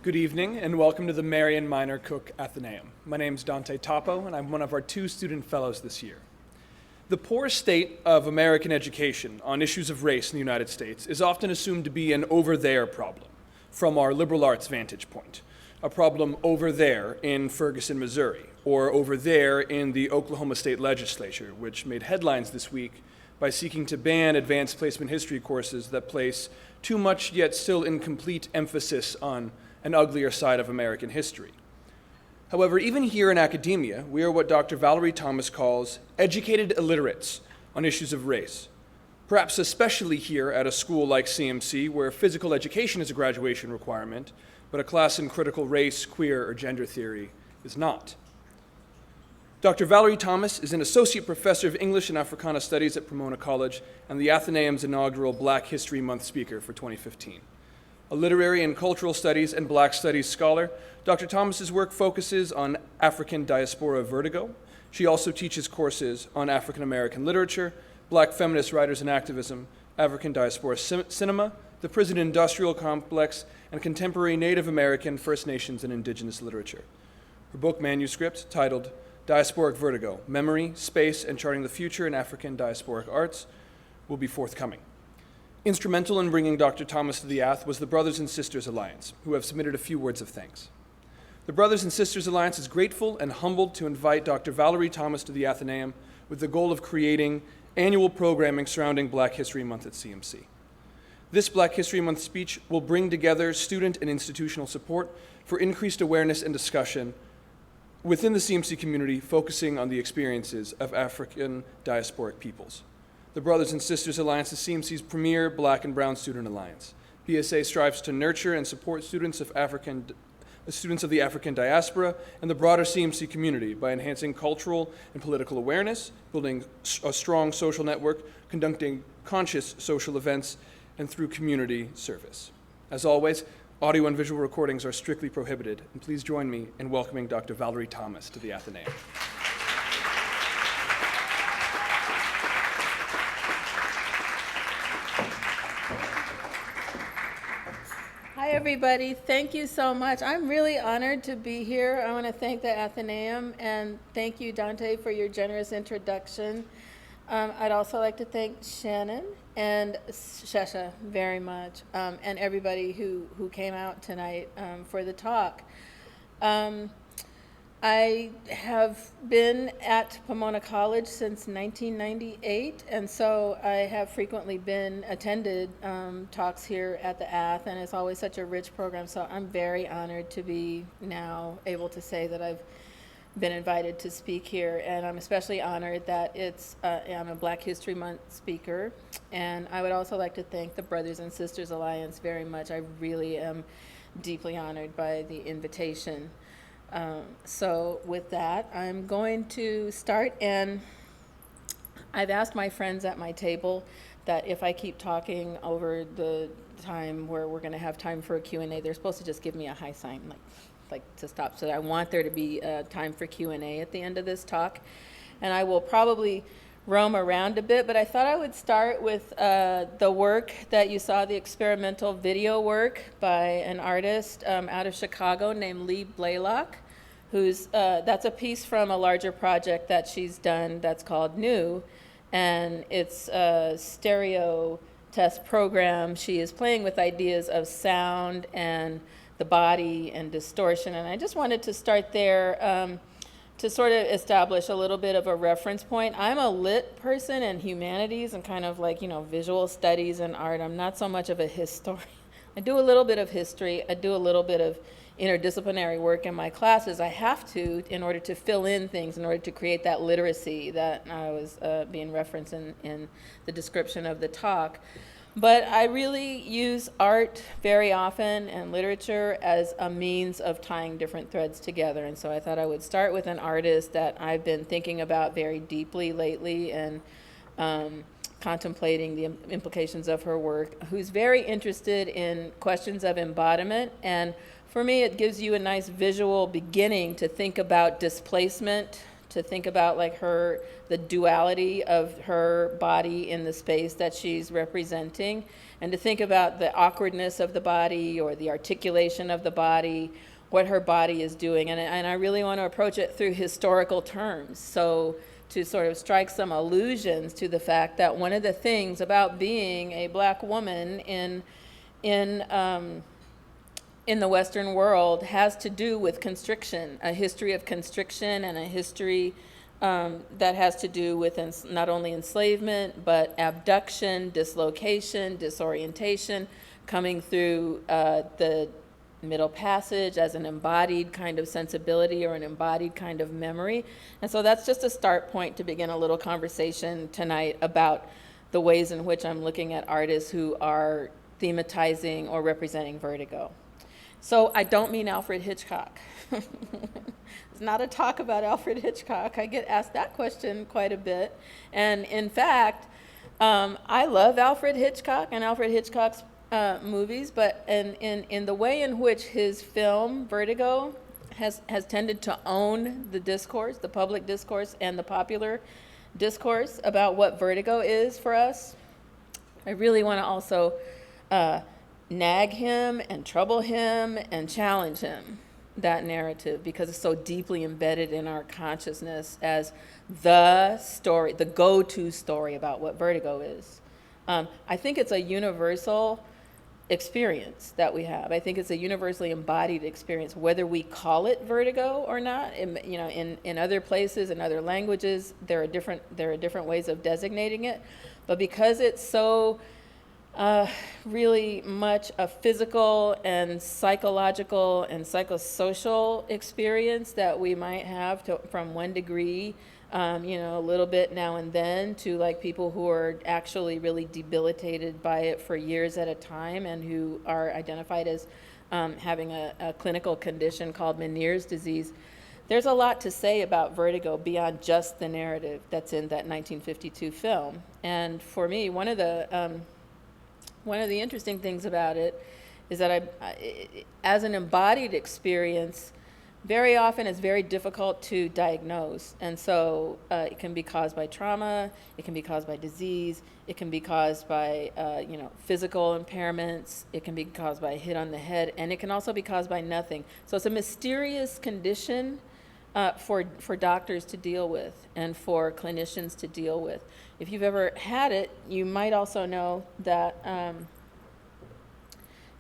Good evening and welcome to the Marion Minor Cook Athenaeum. My name is Dante Topo and I'm one of our 2 student fellows this year. The poor state of American education on issues of race in the United States is often assumed to be an over-there problem from our liberal arts vantage point. A problem over there in Ferguson, Missouri, or over there in the Oklahoma State Legislature, which made headlines this week by seeking to ban advanced placement history courses that place too much yet still incomplete emphasis on an uglier side of American history. However, even here in academia, we are what Dr. Valorie Thomas calls educated illiterates on issues of race. Perhaps especially here at a school like CMC, where physical education is a graduation requirement, but a class in critical race, queer, or gender theory is not. Dr. Valorie Thomas is an associate professor of English and Africana Studies at Pomona College and the Athenaeum's inaugural Black History Month speaker for 2015. A literary and cultural studies and Black studies scholar, Dr. Thomas's work focuses on African Diaspora Vertigo. She also teaches courses on African American literature, Black feminist writers and activism, African Diaspora cinema, the prison industrial complex, and contemporary Native American, First Nations, and Indigenous literature. Her book manuscript, titled Diasporic Vertigo, Memory, Space, and Charting the Future in African Diasporic Arts, will be forthcoming. Instrumental in bringing Dr. Thomas to the Ath was the Brothers and Sisters Alliance, who have submitted a few words of thanks. The Brothers and Sisters Alliance is grateful and humbled to invite Dr. Valorie Thomas to the Athenaeum with the goal of creating annual programming surrounding Black History Month at CMC. This Black History Month speech will bring together student and institutional support for increased awareness and discussion within the CMC community, focusing on the experiences of African diasporic peoples. The Brothers and Sisters Alliance is CMC's premier Black and Brown student alliance. BSA strives to nurture and support students of the African diaspora and the broader CMC community by enhancing cultural and political awareness, building a strong social network, conducting conscious social events, and through community service. As always, audio and visual recordings are strictly prohibited, and please join me in welcoming Dr. Valorie Thomas to the Athenaeum. Hi, everybody. Thank you so much. I'm really honored to be here. I want to thank the Athenaeum and thank you, Dante, for your generous introduction. I'd also like to thank Shannon and Shesha very much, and everybody who came out tonight for the talk. I have been at Pomona College since 1998, and so I have frequently attended talks here at the Ath, and it's always such a rich program, so I'm very honored to be now able to say that I've been invited to speak here, and I'm especially honored that I'm a Black History Month speaker, and I would also like to thank the Brothers and Sisters Alliance very much. I really am deeply honored by the invitation. So with that, I'm going to start, and I've asked my friends at my table that if I keep talking over the time where we're going to have time for a Q&A, they're supposed to just give me a high sign, like to stop. So I want there to be time for Q&A at the end of this talk, and I will probably roam around a bit, but I thought I would start with the work that you saw, the experimental video work by an artist out of Chicago named Lee Blaylock, that's a piece from a larger project that she's done that's called New, and it's a stereo test program. She is playing with ideas of sound and the body and distortion, and I just wanted to start there to sort of establish a little bit of a reference point. I'm a lit person in humanities and kind of like, visual studies and art. I'm not so much of a historian. I do a little bit of history. I do a little bit of interdisciplinary work in my classes. I have to in order to fill in things, in order to create that literacy that I was being referenced in the description of the talk. But I really use art very often and literature as a means of tying different threads together. And so I thought I would start with an artist that I've been thinking about very deeply lately and contemplating the implications of her work, who's very interested in questions of embodiment. And for me, it gives you a nice visual beginning to think about displacement, to think about the duality of her body in the space that she's representing, and to think about the awkwardness of the body or the articulation of the body, what her body is doing. And I really want to approach it through historical terms. So to sort of strike some allusions to the fact that one of the things about being a black woman in the Western world has to do with constriction, a history of constriction, and a history that has to do with not only enslavement, but abduction, dislocation, disorientation, coming through the Middle Passage as an embodied kind of sensibility or an embodied kind of memory. And so that's just a start point to begin a little conversation tonight about the ways in which I'm looking at artists who are thematizing or representing vertigo. So I don't mean Alfred Hitchcock. It's not a talk about Alfred Hitchcock. I get asked that question quite a bit. And in fact, I love Alfred Hitchcock and Alfred Hitchcock's movies, but in the way in which his film, Vertigo, has tended to own the discourse, the public discourse and the popular discourse about what vertigo is for us, I really want to also nag him and trouble him and challenge him, that narrative, because it's so deeply embedded in our consciousness as the story, the go-to story about what vertigo is. I think it's a universal experience that we have. I think it's a universally embodied experience, whether we call it vertigo or not. In other places, in other languages, there are different ways of designating it. But because it's so really much a physical and psychological and psychosocial experience that we might have from one degree, a little bit now and then, to like people who are actually really debilitated by it for years at a time and who are identified as having a clinical condition called Meniere's disease. There's a lot to say about vertigo beyond just the narrative that's in that 1952 film. And for me, one of the interesting things about it is that as an embodied experience, very often it's very difficult to diagnose. And so it can be caused by trauma, it can be caused by disease, it can be caused by physical impairments, it can be caused by a hit on the head, and it can also be caused by nothing. So it's a mysterious condition for doctors to deal with and for clinicians to deal with. If you've ever had it, you might also know that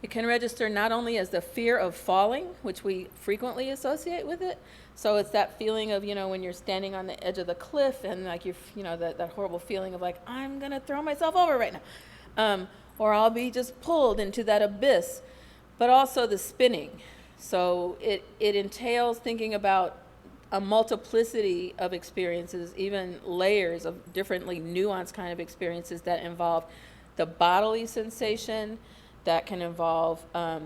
it can register not only as the fear of falling, which we frequently associate with it. So it's that feeling of, when you're standing on the edge of the cliff and like that horrible feeling of like, I'm gonna throw myself over right now. Or I'll be just pulled into that abyss. But also the spinning. So it entails thinking about a multiplicity of experiences, even layers of differently nuanced kind of experiences that involve the bodily sensation, that can involve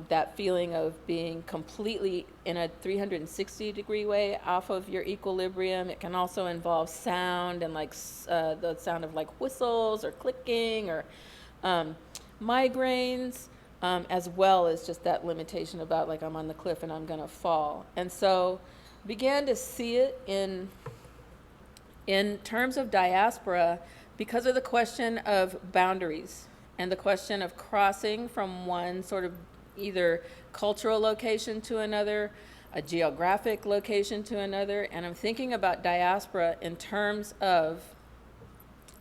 that feeling of being completely in a 360-degree way off of your equilibrium. It can also involve sound and like the sound of like whistles or clicking or migraines, as well as just that limitation about like I'm on the cliff and I'm gonna fall. And so began to see it in terms of diaspora because of the question of boundaries and the question of crossing from one sort of either cultural location to another, a geographic location to another. And I'm thinking about diaspora in terms of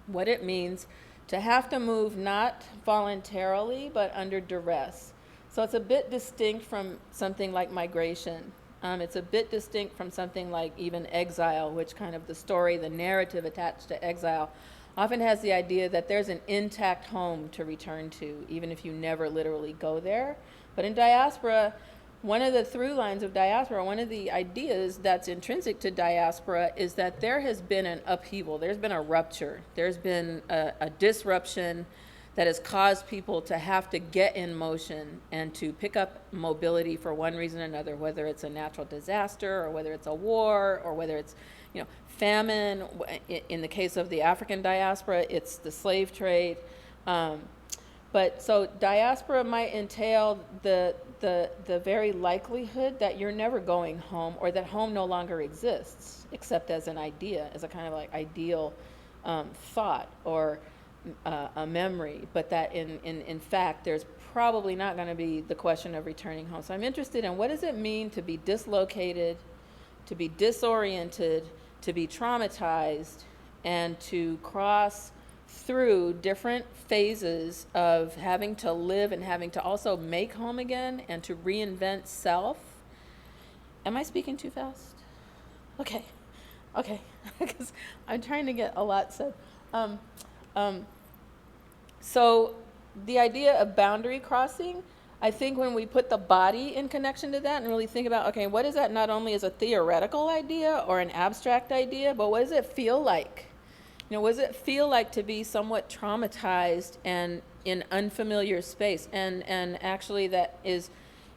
what it means to have to move not voluntarily, but under duress. So it's a bit distinct from something like migration. It's a bit distinct from something like even exile, which kind of the narrative attached to exile often has the idea that there's an intact home to return to, even if you never literally go there. But in diaspora, one of the through lines of diaspora, one of the ideas that's intrinsic to diaspora is that there has been an upheaval, there's been a rupture, there's been a disruption that has caused people to have to get in motion and to pick up mobility for one reason or another, whether it's a natural disaster or whether it's a war or whether it's famine. In the case of the African diaspora, it's the slave trade. But so diaspora might entail the very likelihood that you're never going home, or that home no longer exists, except as an idea, as a kind of like ideal thought, or a memory, but that in fact there's probably not going to be the question of returning home. So I'm interested in, what does it mean to be dislocated, to be disoriented, to be traumatized, and to cross through different phases of having to live and having to also make home again and to reinvent self. Am I speaking too fast? Okay, because I'm trying to get a lot said. So the idea of boundary crossing, I think when we put the body in connection to that and really think about, okay, what is that not only as a theoretical idea or an abstract idea, but what does it feel like? What does it feel like to be somewhat traumatized and in unfamiliar space? And actually that is,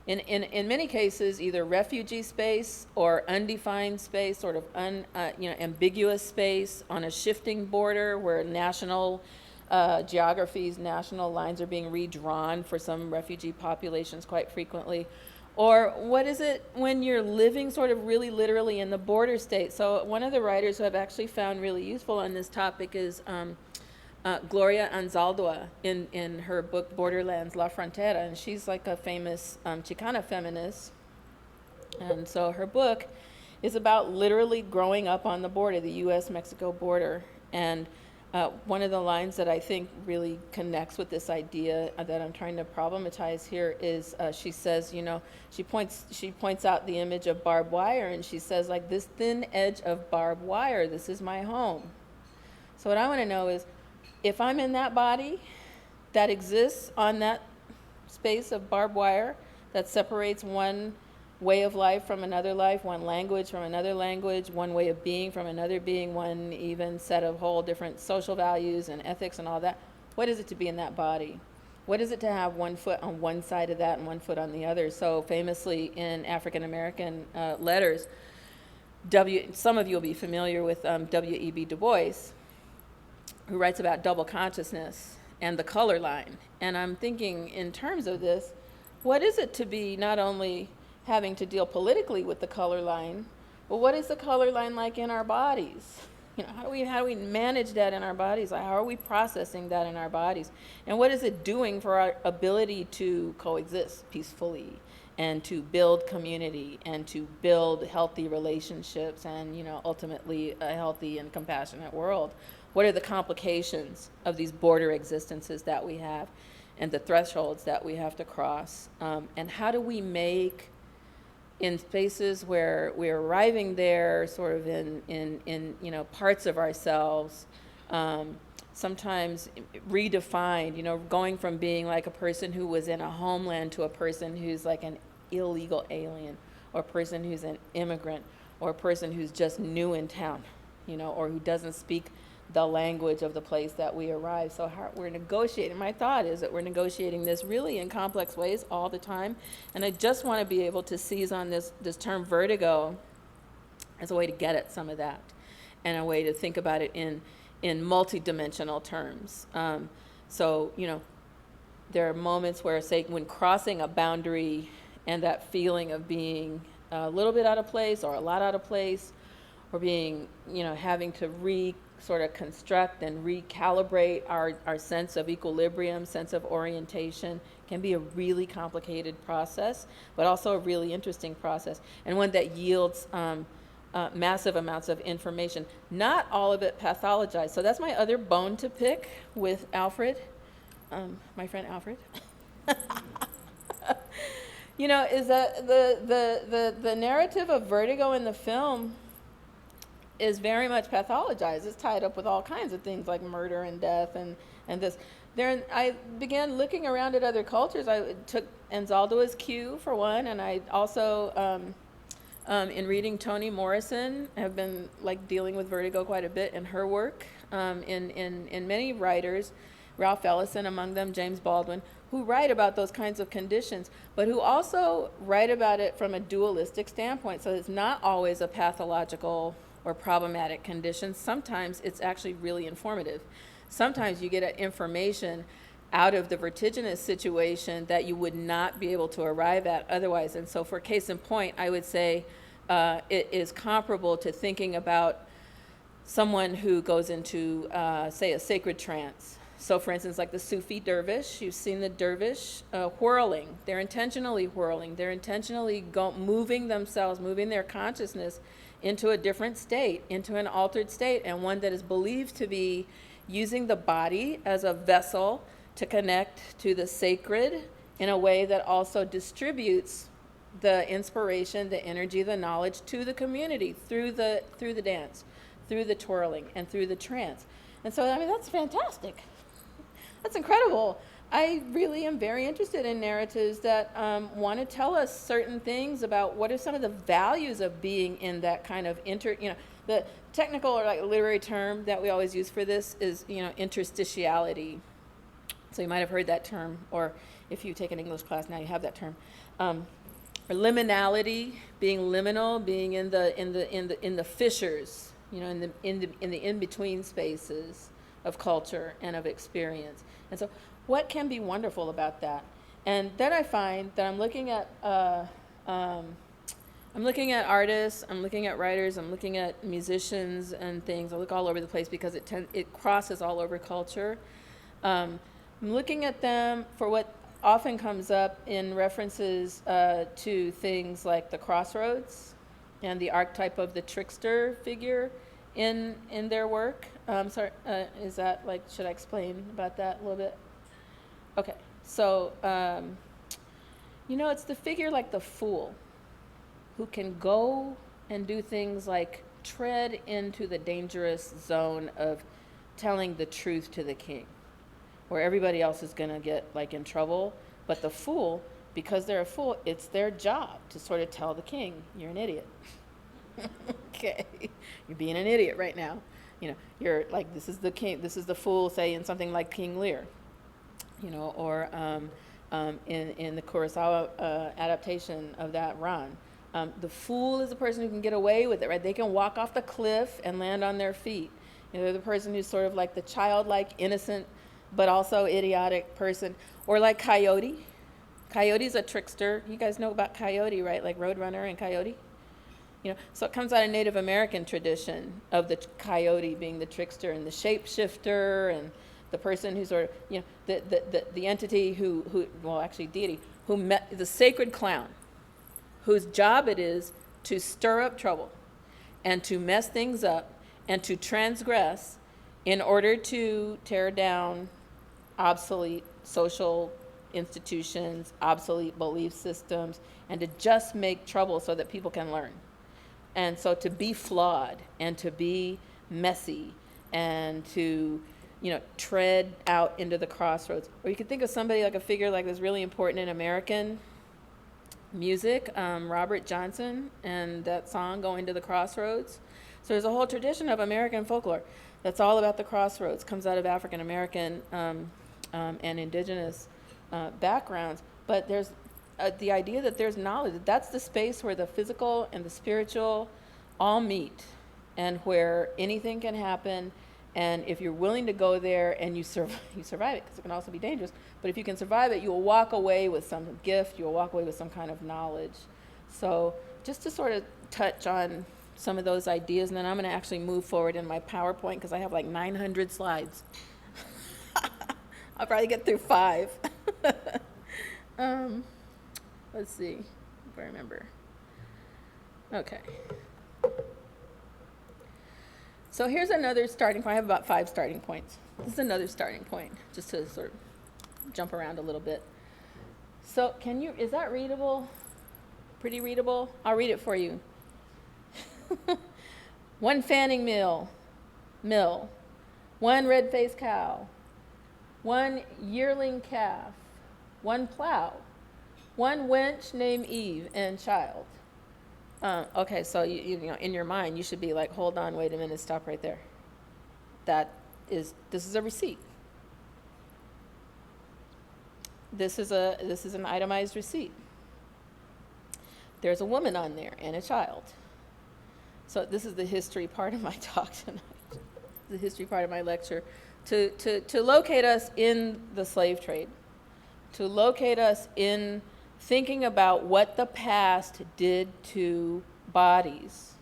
in many cases, either refugee space or undefined space, sort of ambiguous space on a shifting border where national geographies, national lines are being redrawn for some refugee populations quite frequently. Or what is it when you're living sort of really literally in the border state? So one of the writers who I've actually found really useful on this topic is Gloria Anzaldúa in her book Borderlands, La Frontera, and she's like a famous Chicana feminist. And so her book is about literally growing up on the border, the U.S.-Mexico border. And one of the lines that I think really connects with this idea that I'm trying to problematize here is she says, she points out the image of barbed wire, and she says, like, this thin edge of barbed wire, this is my home. So what I want to know is, if I'm in that body that exists on that space of barbed wire that separates one way of life from another life, one language from another language, one way of being from another being, one even set of whole different social values and ethics and all that, what is it to be in that body? What is it to have one foot on one side of that and one foot on the other? So famously in African American letters, some of you will be familiar with W.E.B. Du Bois, who writes about double consciousness and the color line. And I'm thinking in terms of this, what is it to be not only having to deal politically with the color line, but what is the color line like in our bodies? How do we manage that in our bodies? How are we processing that in our bodies? And what is it doing for our ability to coexist peacefully and to build community and to build healthy relationships and, ultimately a healthy and compassionate world? What are the complications of these border existences that we have and the thresholds that we have to cross? And how do we make, in spaces where we're arriving there sort of in parts of ourselves, sometimes redefined, going from being like a person who was in a homeland to a person who's like an illegal alien, or a person who's an immigrant, or a person who's just new in town, or who doesn't speak the language of the place that we arrive. So we're negotiating. My thought is that we're negotiating this really in complex ways all the time. And I just want to be able to seize on this term vertigo as a way to get at some of that, and a way to think about it in multidimensional terms. So, there are moments where, say, when crossing a boundary and that feeling of being a little bit out of place or a lot out of place, or being, having to sort of construct and recalibrate our sense of equilibrium, sense of orientation, can be a really complicated process, but also a really interesting process, and one that yields massive amounts of information, not all of it pathologized. So that's my other bone to pick with Alfred, my friend Alfred. Is that the narrative of vertigo in the film is very much pathologized. It's tied up with all kinds of things like murder and death and this. I began looking around at other cultures. I took Anzaldúa's cue for one, and I also, in reading Toni Morrison, have been dealing with vertigo quite a bit in her work. In many writers, Ralph Ellison among them, James Baldwin, who write about those kinds of conditions, but who also write about it from a dualistic standpoint. So it's not always a pathological or problematic condition. Sometimes it's actually really informative. Sometimes you get information out of the vertiginous situation that you would not be able to arrive at otherwise. And so for case in point, I would say it is comparable to thinking about someone who goes into, say, a sacred trance. So for instance, like the Sufi dervish, you've seen the dervish whirling. They're intentionally whirling. They're intentionally moving themselves, moving their consciousness into a different state, into an altered state, and one that is believed to be using the body as a vessel to connect to the sacred in a way that also distributes the inspiration, the energy, the knowledge to the community through the dance, through the twirling, and through the trance. And so, I mean, that's fantastic. That's incredible. I really am very interested in narratives that want to tell us certain things about what are some of the values of being in that kind of the technical or like literary term that we always use for this is, interstitiality. So you might have heard that term, or if you take an English class now, you have that term. Or liminality, being liminal, being in the fissures, in the in-between spaces of culture and of experience. And so what can be wonderful about that? And then I find that I'm looking at artists, I'm looking at writers, I'm looking at musicians and things. I look all over the place because it crosses all over culture. I'm looking at them for what often comes up in references to things like the crossroads and the archetype of the trickster figure in their work. Is that like, should I explain about that a little bit? Okay, so, it's the figure like the fool who can go and do things like tread into the dangerous zone of telling the truth to the king, where everybody else is going to get like in trouble. But the fool, because they're a fool, it's their job to sort of tell the king, you're an idiot. Okay, you're being an idiot right now. You're like, this is the king, this is the fool, say in something like King Lear, or in the Kurosawa adaptation of that run. The fool is the person who can get away with it, right? They can walk off the cliff and land on their feet. They're the person who's sort of like the childlike, innocent, but also idiotic person. Or like Coyote. Coyote's a trickster. You guys know about Coyote, right? Like Roadrunner and Coyote. So it comes out of Native American tradition of the coyote being the trickster and the shapeshifter and the person who sort of, the entity deity, who met the sacred clown, whose job it is to stir up trouble and to mess things up and to transgress in order to tear down obsolete social institutions, obsolete belief systems, and to just make trouble so that people can learn. And so to be flawed and to be messy and to, tread out into the crossroads. Or you could think of somebody like a figure like this really important in American music, Robert Johnson, and that song, Going to the Crossroads. So there's a whole tradition of American folklore that's all about the crossroads, comes out of African American and Indigenous backgrounds. But there's the idea that there's knowledge, that's the space where the physical and the spiritual all meet, and where anything can happen. And if you're willing to go there and you survive it, because it can also be dangerous, but if you can survive it, you will walk away with some gift, you will walk away with some kind of knowledge. So just to sort of touch on some of those ideas, and then I'm going to actually move forward in my PowerPoint because I have like 900 slides. I'll probably get through 5. Let's see if I remember. Okay. So here's another starting point. I have about 5 starting points. This is another starting point, just to sort of jump around a little bit. So is that readable? Pretty readable? I'll read it for you. 1 fanning mill, 1 red-faced cow, 1 yearling calf, 1 plow, 1 wench named Eve and child. Okay, so you in your mind you should be like, hold on, wait a minute, stop right there. This is a receipt. This is an itemized receipt. There's a woman on there and a child. So this is the history part of my talk tonight, the history part of my lecture, to locate us in the slave trade, to locate us in thinking about what the past did to bodies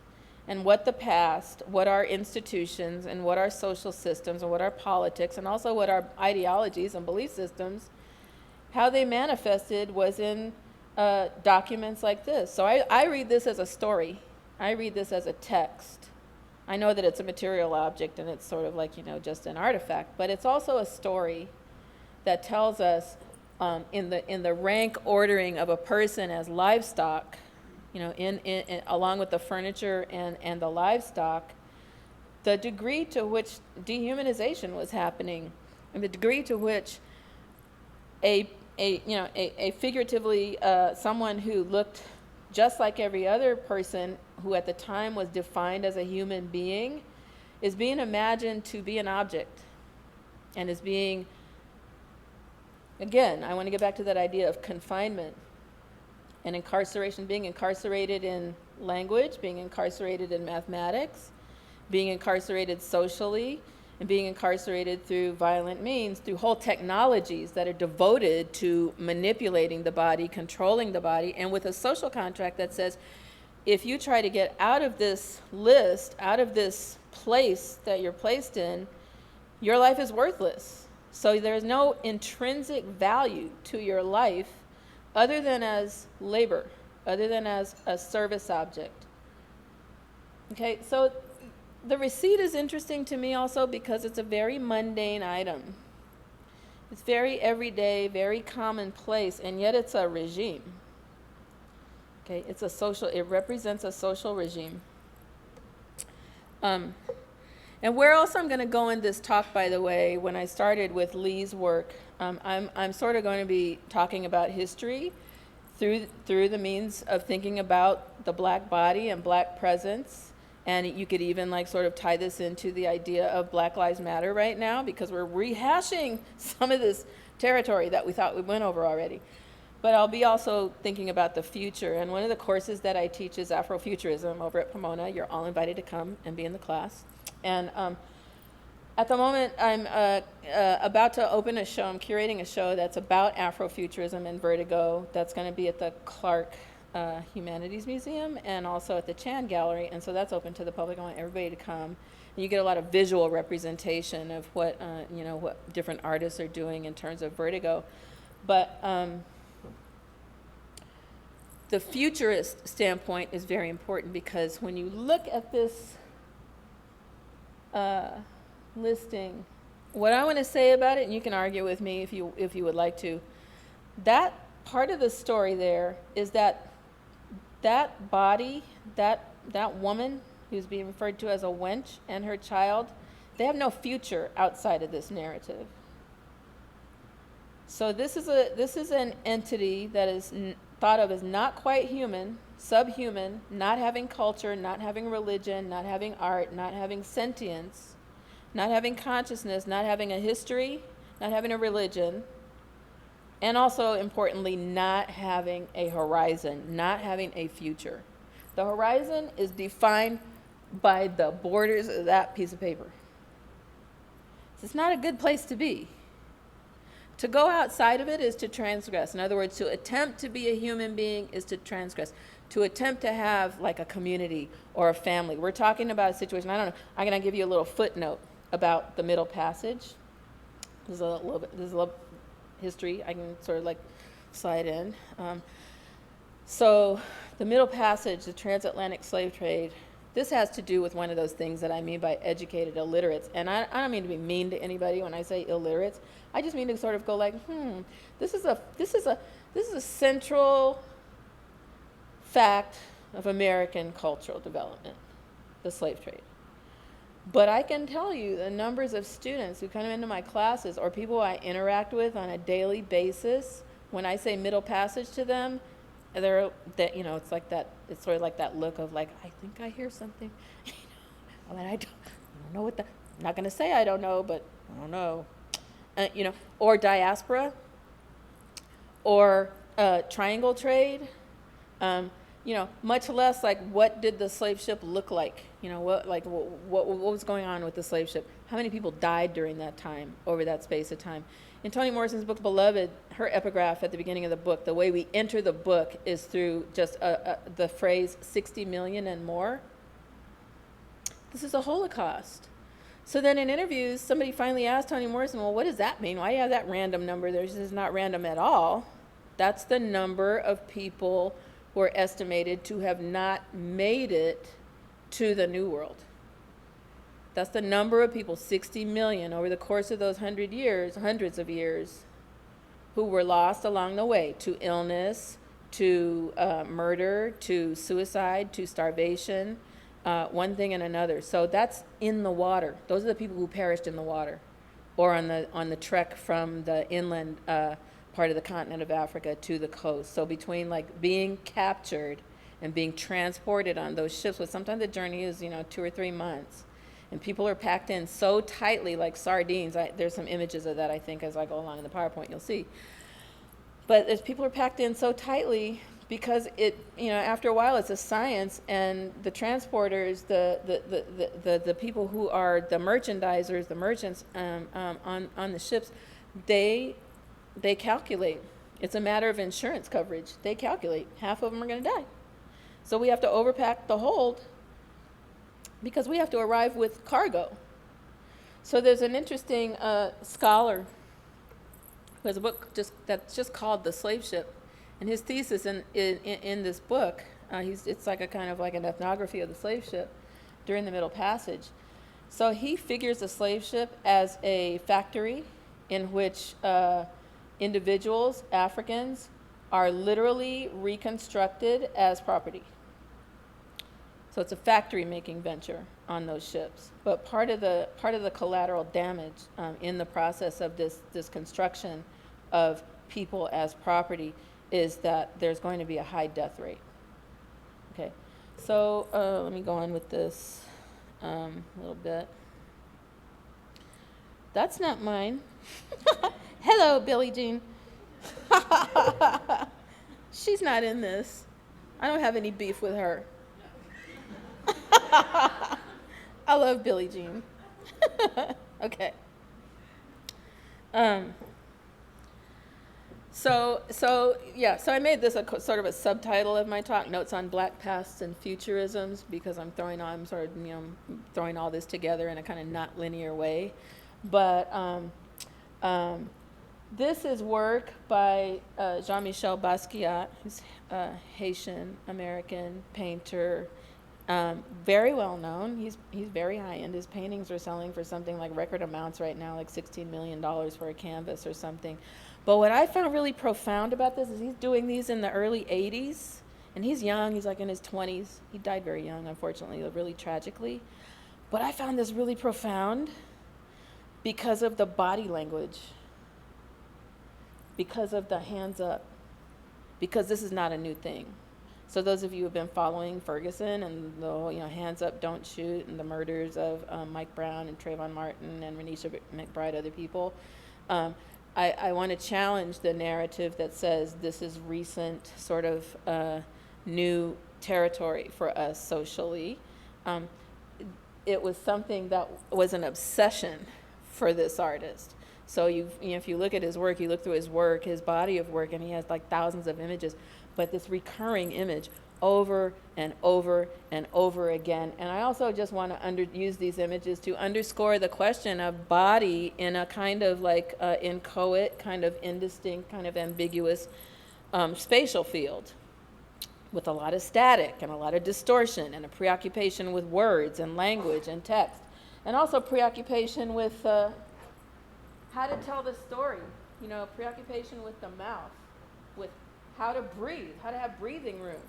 and what the past, what our institutions, and what our social systems, and what our politics, and also what our ideologies and belief systems, how they manifested was in documents like this. So I read this as a story. I read this as a text. I know that it's a material object and it's sort of like, just an artifact, but it's also a story that tells us in the rank ordering of a person as livestock, in along with the furniture and the livestock, the degree to which dehumanization was happening, and the degree to which a figuratively someone who looked just like every other person who at the time was defined as a human being is being imagined to be an object, and is being, again, I want to get back to that idea of confinement and incarceration, being incarcerated in language, being incarcerated in mathematics, being incarcerated socially, and being incarcerated through violent means, through whole technologies that are devoted to manipulating the body, controlling the body, and with a social contract that says, if you try to get out of this list, out of this place that you're placed in, your life is worthless. So there's no intrinsic value to your life other than as labor, other than as a service object. Okay, so the receipt is interesting to me also because it's a very mundane item. It's very everyday, very commonplace, and yet it's a regime. Okay, it represents a social regime. And where else I'm going to go in this talk, by the way, when I started with Lee's work, I'm sort of going to be talking about history through the means of thinking about the black body and black presence. And you could even sort of tie this into the idea of Black Lives Matter right now, because we're rehashing some of this territory that we thought we went over already. But I'll be also thinking about the future. And one of the courses that I teach is Afrofuturism over at Pomona. You're all invited to come and be in the class. And at the moment, I'm about to open a show. I'm curating a show that's about Afrofuturism and Vertigo. That's going to be at the Clark Humanities Museum and also at the Chan Gallery. And so that's open to the public. I want everybody to come. And you get a lot of visual representation of what different artists are doing in terms of Vertigo. But the futurist standpoint is very important, because when you look at this listing, what I want to say about it, and you can argue with me if you would like to, that part of the story there is that body, that woman who's being referred to as a wench, and her child, they have no future outside of this narrative. So this is an entity that is thought of as not quite human, subhuman, not having culture, not having religion, not having art, not having sentience, not having consciousness, not having a history, not having a religion, and also, importantly, not having a horizon, not having a future. The horizon is defined by the borders of that piece of paper. So it's not a good place to be. To go outside of it is to transgress. In other words, to attempt to be a human being is to transgress. To attempt to have a community or a family. We're talking about a situation, I don't know, I'm going to give you a little footnote about the Middle Passage. This is a little history I can sort of slide in. So the Middle Passage, the transatlantic slave trade, this has to do with one of those things that I mean by educated illiterates. And I don't mean to be mean to anybody when I say illiterates. I just mean to sort of go this is a central fact of American cultural development, the slave trade. But I can tell you the numbers of students who come into my classes or people I interact with on a daily basis, when I say Middle Passage to them, it's like that. It's sort of like that look of I think I hear something. I don't know what I'm not going to say I don't know, but I don't know. Or diaspora, or triangle trade. Much less what did the slave ship look like? What was going on with the slave ship? How many people died during that time, over that space of time? In Toni Morrison's book, Beloved, her epigraph at the beginning of the book, the way we enter the book is through just the phrase 60 million and more. This is a Holocaust. So then in interviews, somebody finally asked Toni Morrison, well, what does that mean? Why do you have that random number there? She says, not random at all. That's the number of people who are estimated to have not made it to the New World. That's the number of people, 60 million, over the course of those hundreds of years, who were lost along the way to illness, to murder, to suicide, to starvation, one thing and another. So that's in the water. Those are the people who perished in the water, or on the trek from the inland part of the continent of Africa to the coast. So between like being captured and being transported on those ships, but sometimes the journey is 2 or 3 months, and people are packed in so tightly like sardines. There's some images of that, I think, as I go along in the PowerPoint, you'll see. But as people are packed in so tightly, because after a while it's a science, and the transporters, the people who are the merchandisers, the merchants on the ships, they calculate. It's a matter of insurance coverage. They calculate half of them are going to die. So we have to overpack the hold because we have to arrive with cargo. So there's an interesting scholar who has a book that's just called The Slave Ship. And his thesis in this book, it's like a kind of like an ethnography of the slave ship during the Middle Passage. So he figures the slave ship as a factory in which individuals, Africans, are literally reconstructed as property. So it's a factory-making venture on those ships. But part of the collateral damage in the process of this construction of people as property is that there's going to be a high death rate. Okay, so let me go on with this a little bit. That's not mine. Hello, Billie Jean. She's not in this. I don't have any beef with her. I love Billie Jean. Okay. So I made this sort of a subtitle of my talk, Notes on Black Pasts and Futurisms, because I'm throwing all this together in a kind of not linear way. But this is work by Jean-Michel Basquiat, who's a Haitian-American painter, very well known. He's very high-end. His paintings are selling for something like record amounts right now, like $16 million for a canvas or something. But what I found really profound about this is he's doing these in the early 80s, and he's young. He's like in his 20s. He died very young, unfortunately, really tragically. But I found this really profound because of the body language, because of the hands up, because this is not a new thing. So those of you who have been following Ferguson and the hands up, don't shoot, and the murders of Mike Brown and Trayvon Martin and Renisha McBride, other people, I want to challenge the narrative that says this is recent, sort of new territory for us socially. It was something that was an obsession for this artist. So if you look at his work, you look through his work, his body of work, and he has like thousands of images, but this recurring image over and over and over again. And I also just want to use these images to underscore the question of body in a kind of like inchoate, kind of indistinct, kind of ambiguous spatial field, with a lot of static and a lot of distortion and a preoccupation with words and language and text, and also preoccupation with how to tell the story, preoccupation with the mouth, with how to breathe, how to have breathing room.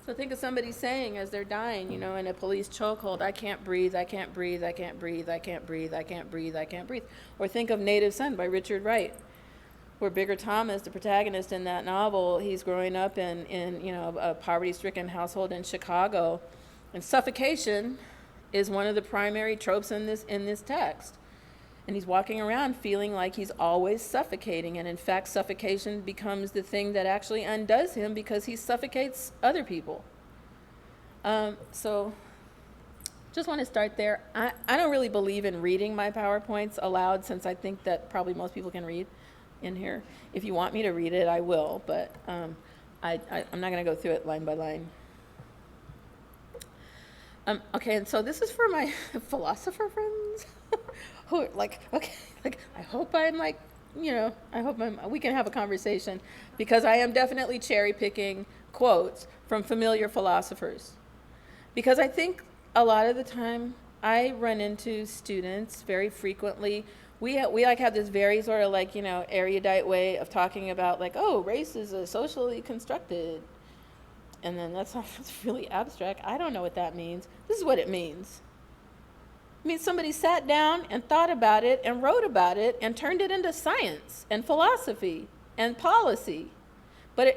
So think of somebody saying as they're dying, in a police chokehold, I can't breathe, I can't breathe, I can't breathe, I can't breathe, I can't breathe, I can't breathe. Or think of Native Son by Richard Wright, where Bigger Thomas, the protagonist in that novel, he's growing up in a poverty-stricken household in Chicago, and suffocation is one of the primary tropes in this text. And he's walking around feeling like he's always suffocating. And in fact, suffocation becomes the thing that actually undoes him because he suffocates other people. So just want to start there. I don't really believe in reading my PowerPoints aloud, since I think that probably most people can read in here. If you want me to read it, I will. But I'm not going to go through it line by line. Okay, and so this is for my philosopher friends who are like, okay, like I hope I'm like, we can have a conversation, because I am definitely cherry picking quotes from familiar philosophers. Because I think a lot of the time I run into students very frequently. We like have this very sort of like, erudite way of talking about like, oh, race is a socially constructed. And then that's really abstract. I don't know what that means. This is what it means. It means somebody sat down and thought about it and wrote about it and turned it into science and philosophy and policy.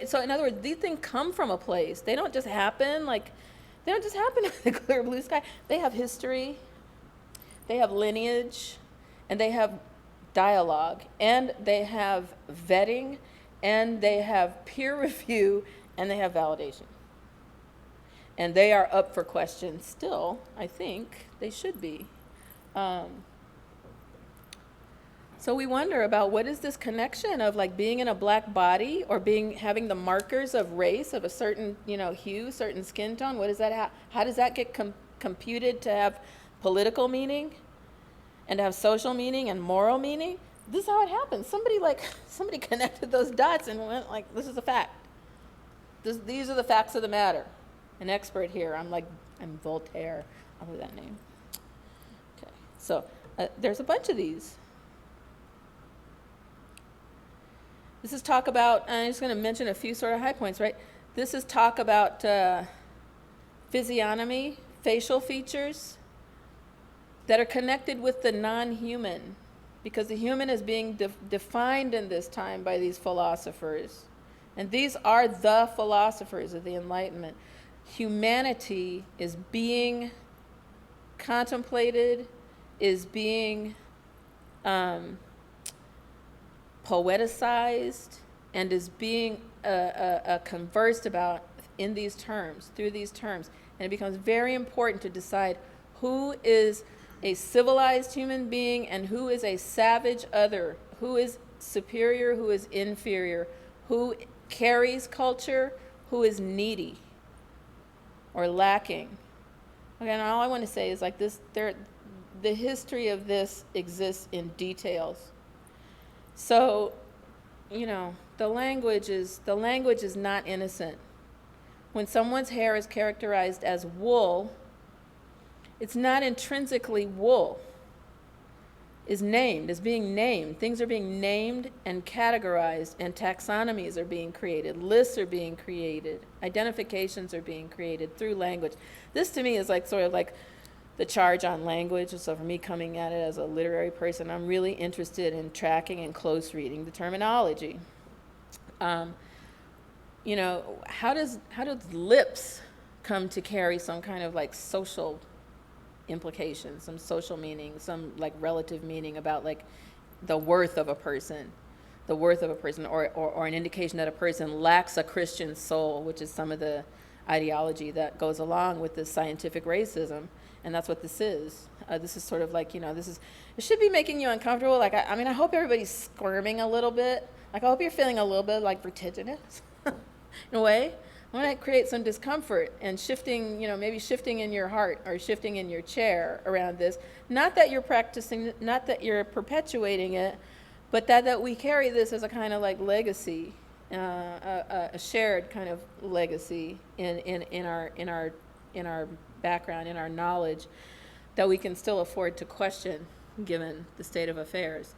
So in other words, these things come from a place. They don't just happen in the clear blue sky. They have history, they have lineage, and they have dialogue, and they have vetting, and they have peer review, and they have validation. And they are up for questions still. I think they should be. So we wonder about what is this connection of like being in a black body or having the markers of race of a certain hue, certain skin tone. What does that how does that get computed to have political meaning and to have social meaning and moral meaning? This is how it happens. Somebody connected those dots and went like, this is a fact. These are the facts of the matter. An expert here. I'm Voltaire. I'll do that name. Okay. So there's a bunch of these. This is talk about, I'm just going to mention a few sort of high points, right? This is talk about physiognomy, facial features that are connected with the non-human, because the human is being defined in this time by these philosophers. And these are the philosophers of the Enlightenment. Humanity is being contemplated, is being poeticized, and is being conversed about in these terms, through these terms. And it becomes very important to decide who is a civilized human being and who is a savage other, who is superior, who is inferior, who carries culture, who is needy or lacking. Okay, and all I want to say is like this, the history of this exists in details. So, the language is not innocent. When someone's hair is characterized as wool, it's not intrinsically wool. Is being named. Things are being named and categorized, and taxonomies are being created. Lists are being created. Identifications are being created through language. This to me is like sort of like the charge on language. So for me coming at it as a literary person, I'm really interested in tracking and close reading the terminology. How does lips come to carry some kind of like social implications, some social meaning, some like relative meaning about like the worth of a person, or an indication that a person lacks a Christian soul, which is some of the ideology that goes along with this scientific racism. And that's what this is. This is sort of like, it should be making you uncomfortable. Like, I hope everybody's squirming a little bit. Like, I hope you're feeling a little bit like vertiginous in a way. I want to create some discomfort and shifting, maybe shifting in your heart or shifting in your chair around this. Not that you're practicing, not that you're perpetuating it, but that we carry this as a kind of like legacy, a shared kind of legacy in our background, in our knowledge, that we can still afford to question given the state of affairs.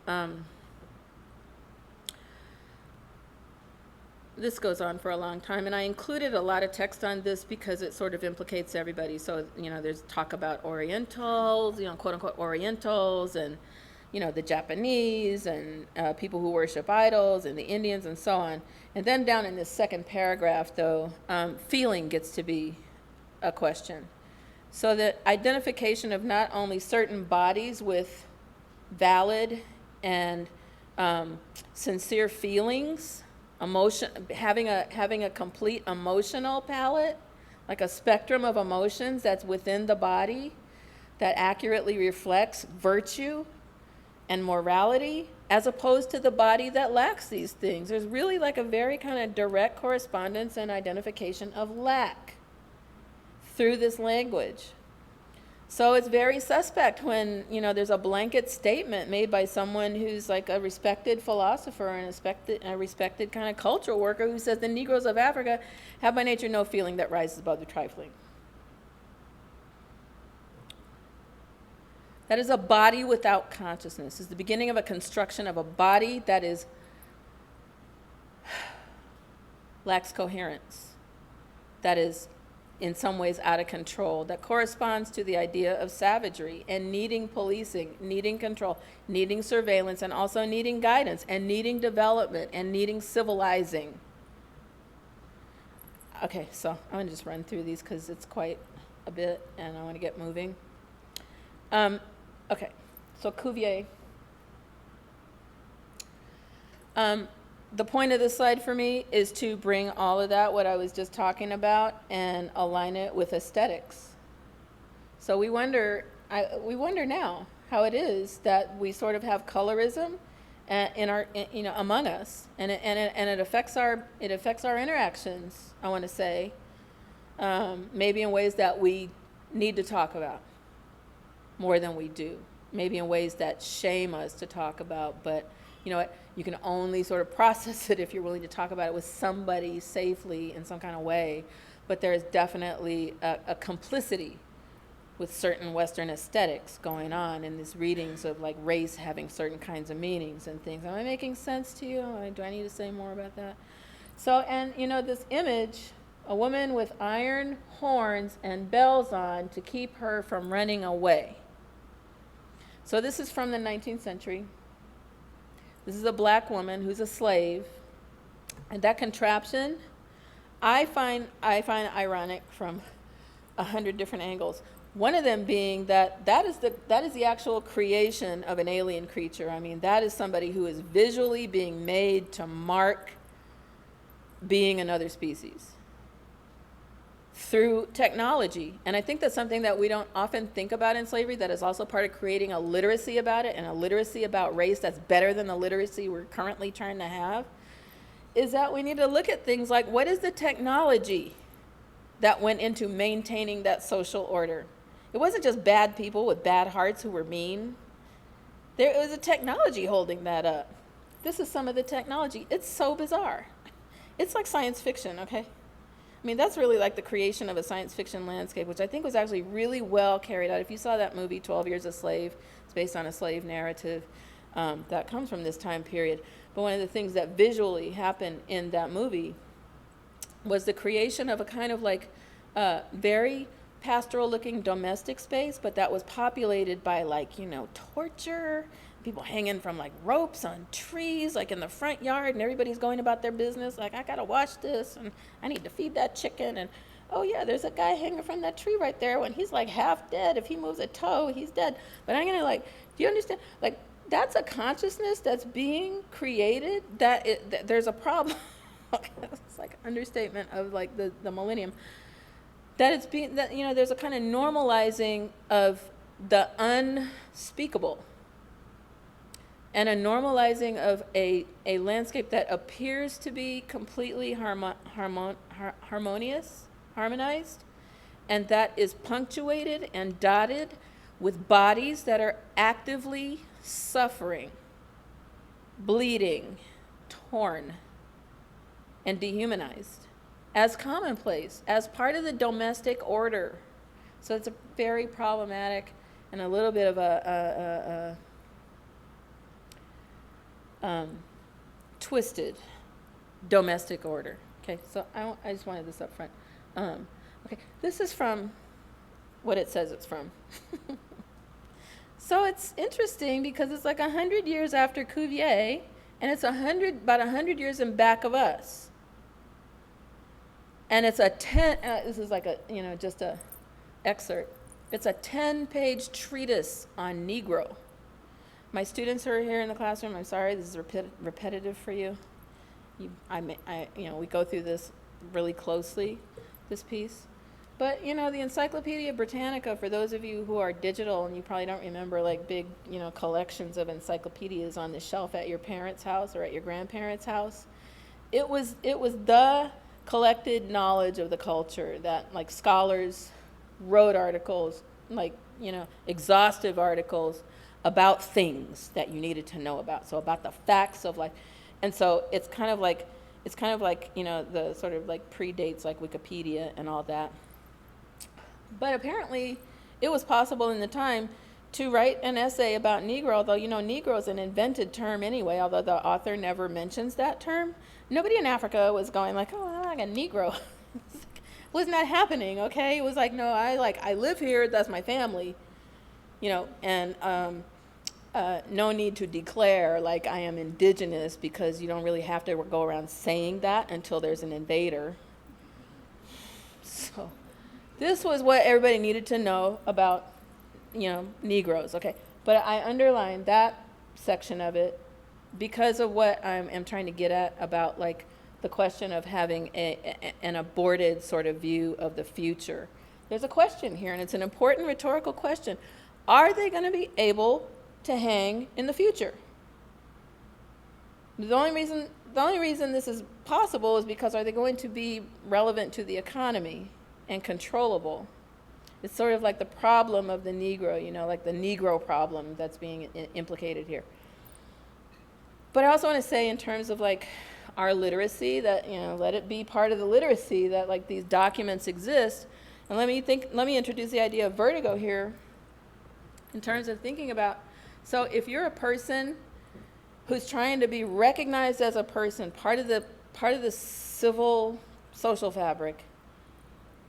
This goes on for a long time, and I included a lot of text on this because it sort of implicates everybody. So, there's talk about Orientals, quote unquote Orientals, and, the Japanese, and people who worship idols, and the Indians, and so on. And then down in this second paragraph, though, feeling gets to be a question. So the identification of not only certain bodies with valid and sincere feelings, having a complete emotional palette, like a spectrum of emotions that's within the body that accurately reflects virtue and morality, as opposed to the body that lacks these things. There's really like a very kind of direct correspondence and identification of lack through this language. So it's very suspect when, there's a blanket statement made by someone who's like a respected philosopher and a respected kind of cultural worker who says the Negroes of Africa have by nature no feeling that rises above the trifling. That is a body without consciousness. It's the beginning of a construction of a body that lacks coherence, that is in some ways out of control, that corresponds to the idea of savagery and needing policing, needing control, needing surveillance, and also needing guidance, and needing development, and needing civilizing. Okay, so I'm going to just run through these because it's quite a bit, and I want to get moving. Okay, so Cuvier. The point of this slide for me is to bring all of that, what I was just talking about, and align it with aesthetics. So we wonder now how it is that we sort of have colorism among us, and it affects our interactions. I want to say, maybe in ways that we need to talk about more than we do. Maybe in ways that shame us to talk about, but you know what? You can only sort of process it if you're willing to talk about it with somebody safely in some kind of way. But there is definitely a complicity with certain Western aesthetics going on in these readings of like race having certain kinds of meanings and things. Am I making sense to you? Do I need to say more about that? So, and this image, a woman with iron horns and bells on to keep her from running away. So this is from the 19th century. This is a black woman who's a slave, and that contraption, I find ironic from 100 different angles. One of them being that is the actual creation of an alien creature. I mean, that is somebody who is visually being made to mark being another species through technology. And I think that's something that we don't often think about in slavery, that is also part of creating a literacy about it, and a literacy about race that's better than the literacy we're currently trying to have, is that we need to look at things like, what is the technology that went into maintaining that social order? It wasn't just bad people with bad hearts who were mean. There was a technology holding that up. This is some of the technology. It's so bizarre. It's like science fiction, okay? I mean, that's really like the creation of a science fiction landscape, which I think was actually really well carried out. If you saw that movie, 12 Years a Slave, it's based on a slave narrative that comes from this time period. But one of the things that visually happened in that movie was the creation of a kind of like very pastoral-looking domestic space, but that was populated by torture, people hanging from like ropes on trees, like in the front yard, and everybody's going about their business. Like, I gotta watch this, and I need to feed that chicken, and oh yeah, there's a guy hanging from that tree right there when he's like half dead. If he moves a toe, he's dead. But I'm gonna do you understand? Like, that's a consciousness that's being created. That there's a problem. It's like an understatement of like the millennium. That it's being there's a kind of normalizing of the unspeakable. And a normalizing of a landscape that appears to be completely harmonized, and that is punctuated and dotted with bodies that are actively suffering, bleeding, torn, and dehumanized as commonplace, as part of the domestic order. So it's a very problematic and a little bit of a twisted domestic order. Okay, so I just wanted this up front. Okay, this is from what it says it's from. So it's interesting because it's like 100 years after Cuvier, and it's about 100 years in back of us. And it's this is like just a excerpt. It's a 10-page treatise on Negro. My students who are here in the classroom, I'm sorry, this is repetitive for you. We go through this really closely, this piece. But, the Encyclopedia Britannica, for those of you who are digital and you probably don't remember like big, collections of encyclopedias on the shelf at your parents' house or at your grandparents' house, it was the collected knowledge of the culture that like scholars wrote articles, like, exhaustive articles about things that you needed to know about. So about the facts of life. And so it's kind of like, the sort of like predates like Wikipedia and all that. But apparently it was possible in the time to write an essay about Negro, although, Negro is an invented term anyway, although the author never mentions that term. Nobody in Africa was going like, oh, I'm like a Negro. Was not happening, okay? It was like, no, I live here, that's my family, and no need to declare like I am indigenous, because you don't really have to go around saying that until there's an invader. So this was what everybody needed to know about, Negroes, okay? But I underlined that section of it because of what I'm trying to get at about like the question of having an aborted sort of view of the future. There's a question here, and it's an important rhetorical question. Are they going to be able to hang in the future? The only reason this is possible is because are they going to be relevant to the economy and controllable? It's sort of like the problem of the Negro, like the Negro problem that's being implicated here. But I also want to say in terms of like our literacy, that, let it be part of the literacy that like these documents exist. And let me introduce the idea of vertigo here in terms of thinking about, so if you're a person who's trying to be recognized as a person, part of the civil social fabric,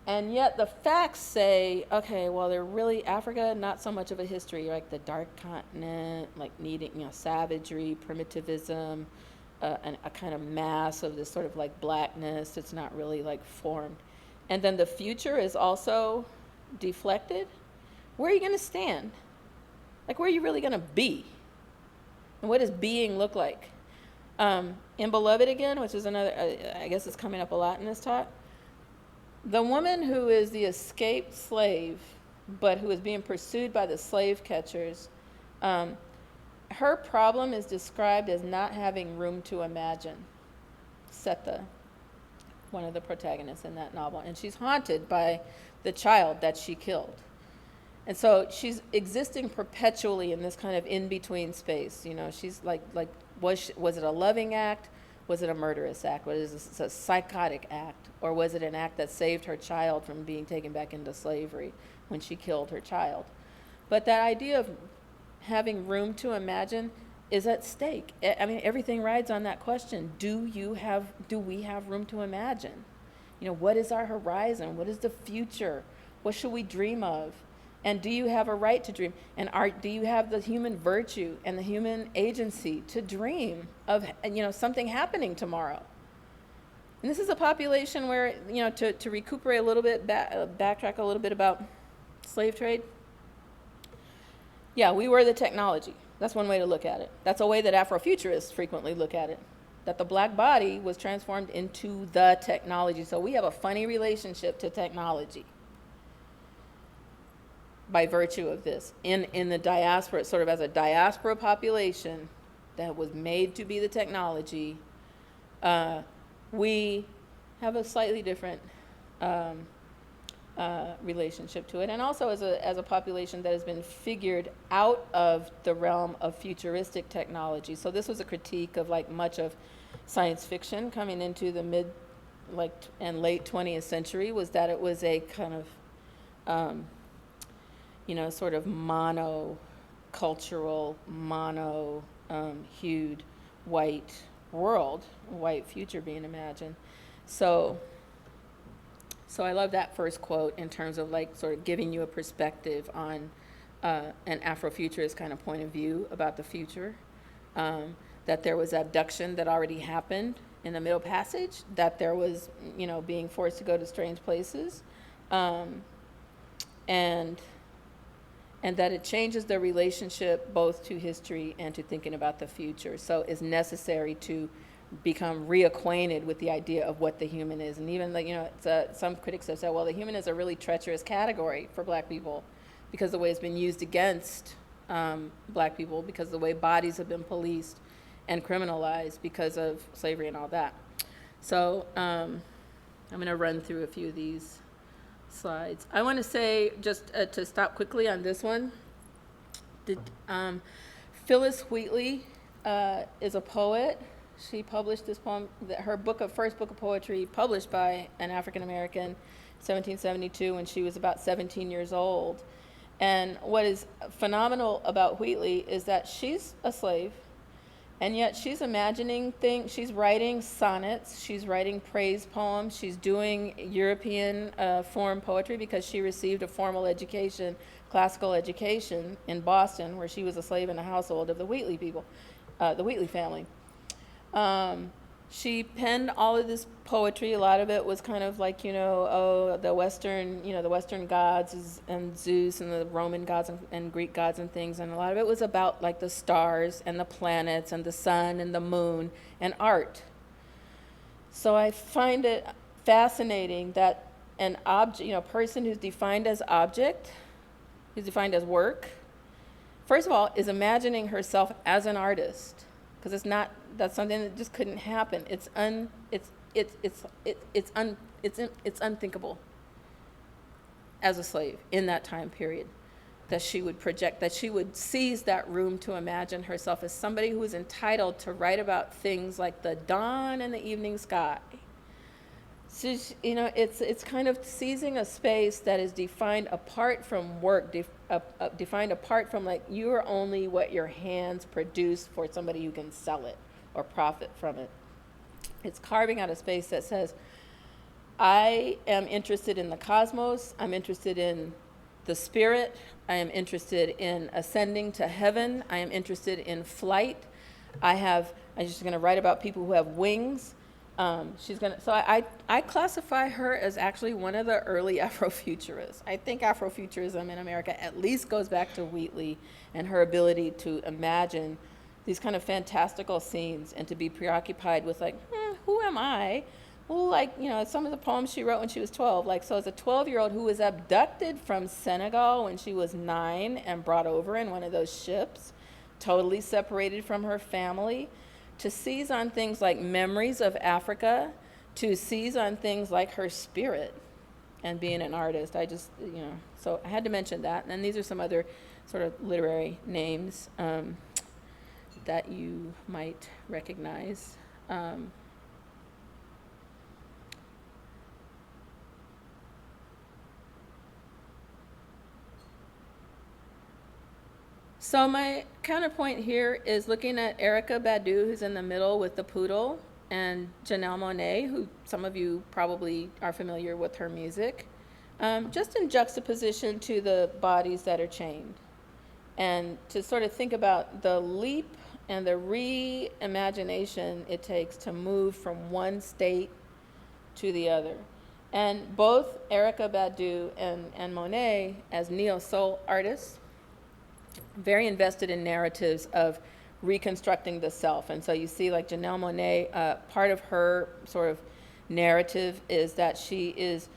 and yet the facts say, okay, well, they're really Africa, not so much of a history, like the dark continent, like needing, savagery, primitivism, a kind of mass of this sort of like blackness that's not really like formed. And then the future is also deflected. Where are you going to stand? Like, where are you really going to be? And what does being look like? In Beloved again, which is another, I guess it's coming up a lot in this talk, the woman who is the escaped slave, but who is being pursued by the slave catchers, her problem is described as not having room to imagine. Setha, one of the protagonists in that novel, and she's haunted by the child that she killed. And so she's existing perpetually in this kind of in-between space. She's like was it a loving act? Was it a murderous act? Was it a psychotic act? Or was it an act that saved her child from being taken back into slavery when she killed her child? But that idea of having room to imagine is at stake. I mean, everything rides on that question. Do we have room to imagine? What is our horizon? What is the future? What should we dream of? And do you have a right to dream? And do you have the human virtue and the human agency to dream of, something happening tomorrow? And this is a population where, to recuperate a little bit, backtrack a little bit about slave trade. Yeah, we were the technology. That's one way to look at it. That's a way that Afrofuturists frequently look at it, that the black body was transformed into the technology. So we have a funny relationship to technology by virtue of this. In the diaspora, sort of as a diaspora population that was made to be the technology, we have a slightly different relationship to it, and also as a population that has been figured out of the realm of futuristic technology. So this was a critique of like much of science fiction coming into the mid and late 20th century, was that it was a kind of sort of mono-cultural, mono-hued white world, white future being imagined. So I love that first quote in terms of like sort of giving you a perspective on an Afrofuturist kind of point of view about the future, that there was abduction that already happened in the Middle Passage, that there was, being forced to go to strange places, and that it changes the relationship both to history and to thinking about the future. So it's necessary to become reacquainted with the idea of what the human is. And even some critics have said, well, the human is a really treacherous category for black people because the way it's been used against black people, because of the way bodies have been policed and criminalized because of slavery and all that. So I'm going to run through a few of these slides. I want to say, just to stop quickly on this one, Phyllis Wheatley is a poet. She published this poem, her first book of poetry, published by an African American, 1772, when she was about 17 years old. And what is phenomenal about Wheatley is that she's a slave, and yet she's imagining things. She's writing sonnets, she's writing praise poems, she's doing European form poetry because she received a formal education, classical education in Boston, where she was a slave in the household of the Wheatley people, the Wheatley family. She penned all of this poetry. A lot of it was kind of like, the Western gods and Zeus and the Roman gods and Greek gods and things. And a lot of it was about like the stars and the planets and the sun and the moon and art. So I find it fascinating that an object, person who's defined as object, who's defined as work, first of all, is imagining herself as an artist. Because that's something that just couldn't happen. It's unthinkable as a slave in that time period, that she would project, that she would seize that room to imagine herself as somebody who is entitled to write about things like the dawn and the evening sky. So, it's kind of seizing a space that is defined apart from work, defined apart from, like, you are only what your hands produce for somebody who can sell it or profit from it. It's carving out a space that says, I am interested in the cosmos, I'm interested in the spirit, I am interested in ascending to heaven, I am interested in flight. I'm just going to write about people who have wings. I classify her as actually one of the early Afrofuturists. I think Afrofuturism in America at least goes back to Wheatley and her ability to imagine these kind of fantastical scenes and to be preoccupied with, like, who am I? Well, like, some of the poems she wrote when she was 12, like, so as a 12-year-old who was abducted from Senegal when she was 9 and brought over in one of those ships, totally separated from her family, to seize on things like memories of Africa, to seize on things like her spirit and being an artist. So I had to mention that. And then these are some other sort of literary names that you might recognize. So my counterpoint here is looking at Erykah Badu, who's in the middle with the poodle, and Janelle Monáe, who some of you probably are familiar with her music, just in juxtaposition to the bodies that are chained. And to sort of think about the leap and the reimagination it takes to move from one state to the other. And both Erykah Badu and Monáe, as neo-soul artists, very invested in narratives of reconstructing the self. And so you see, like, Janelle Monáe, part of her sort of narrative is that it's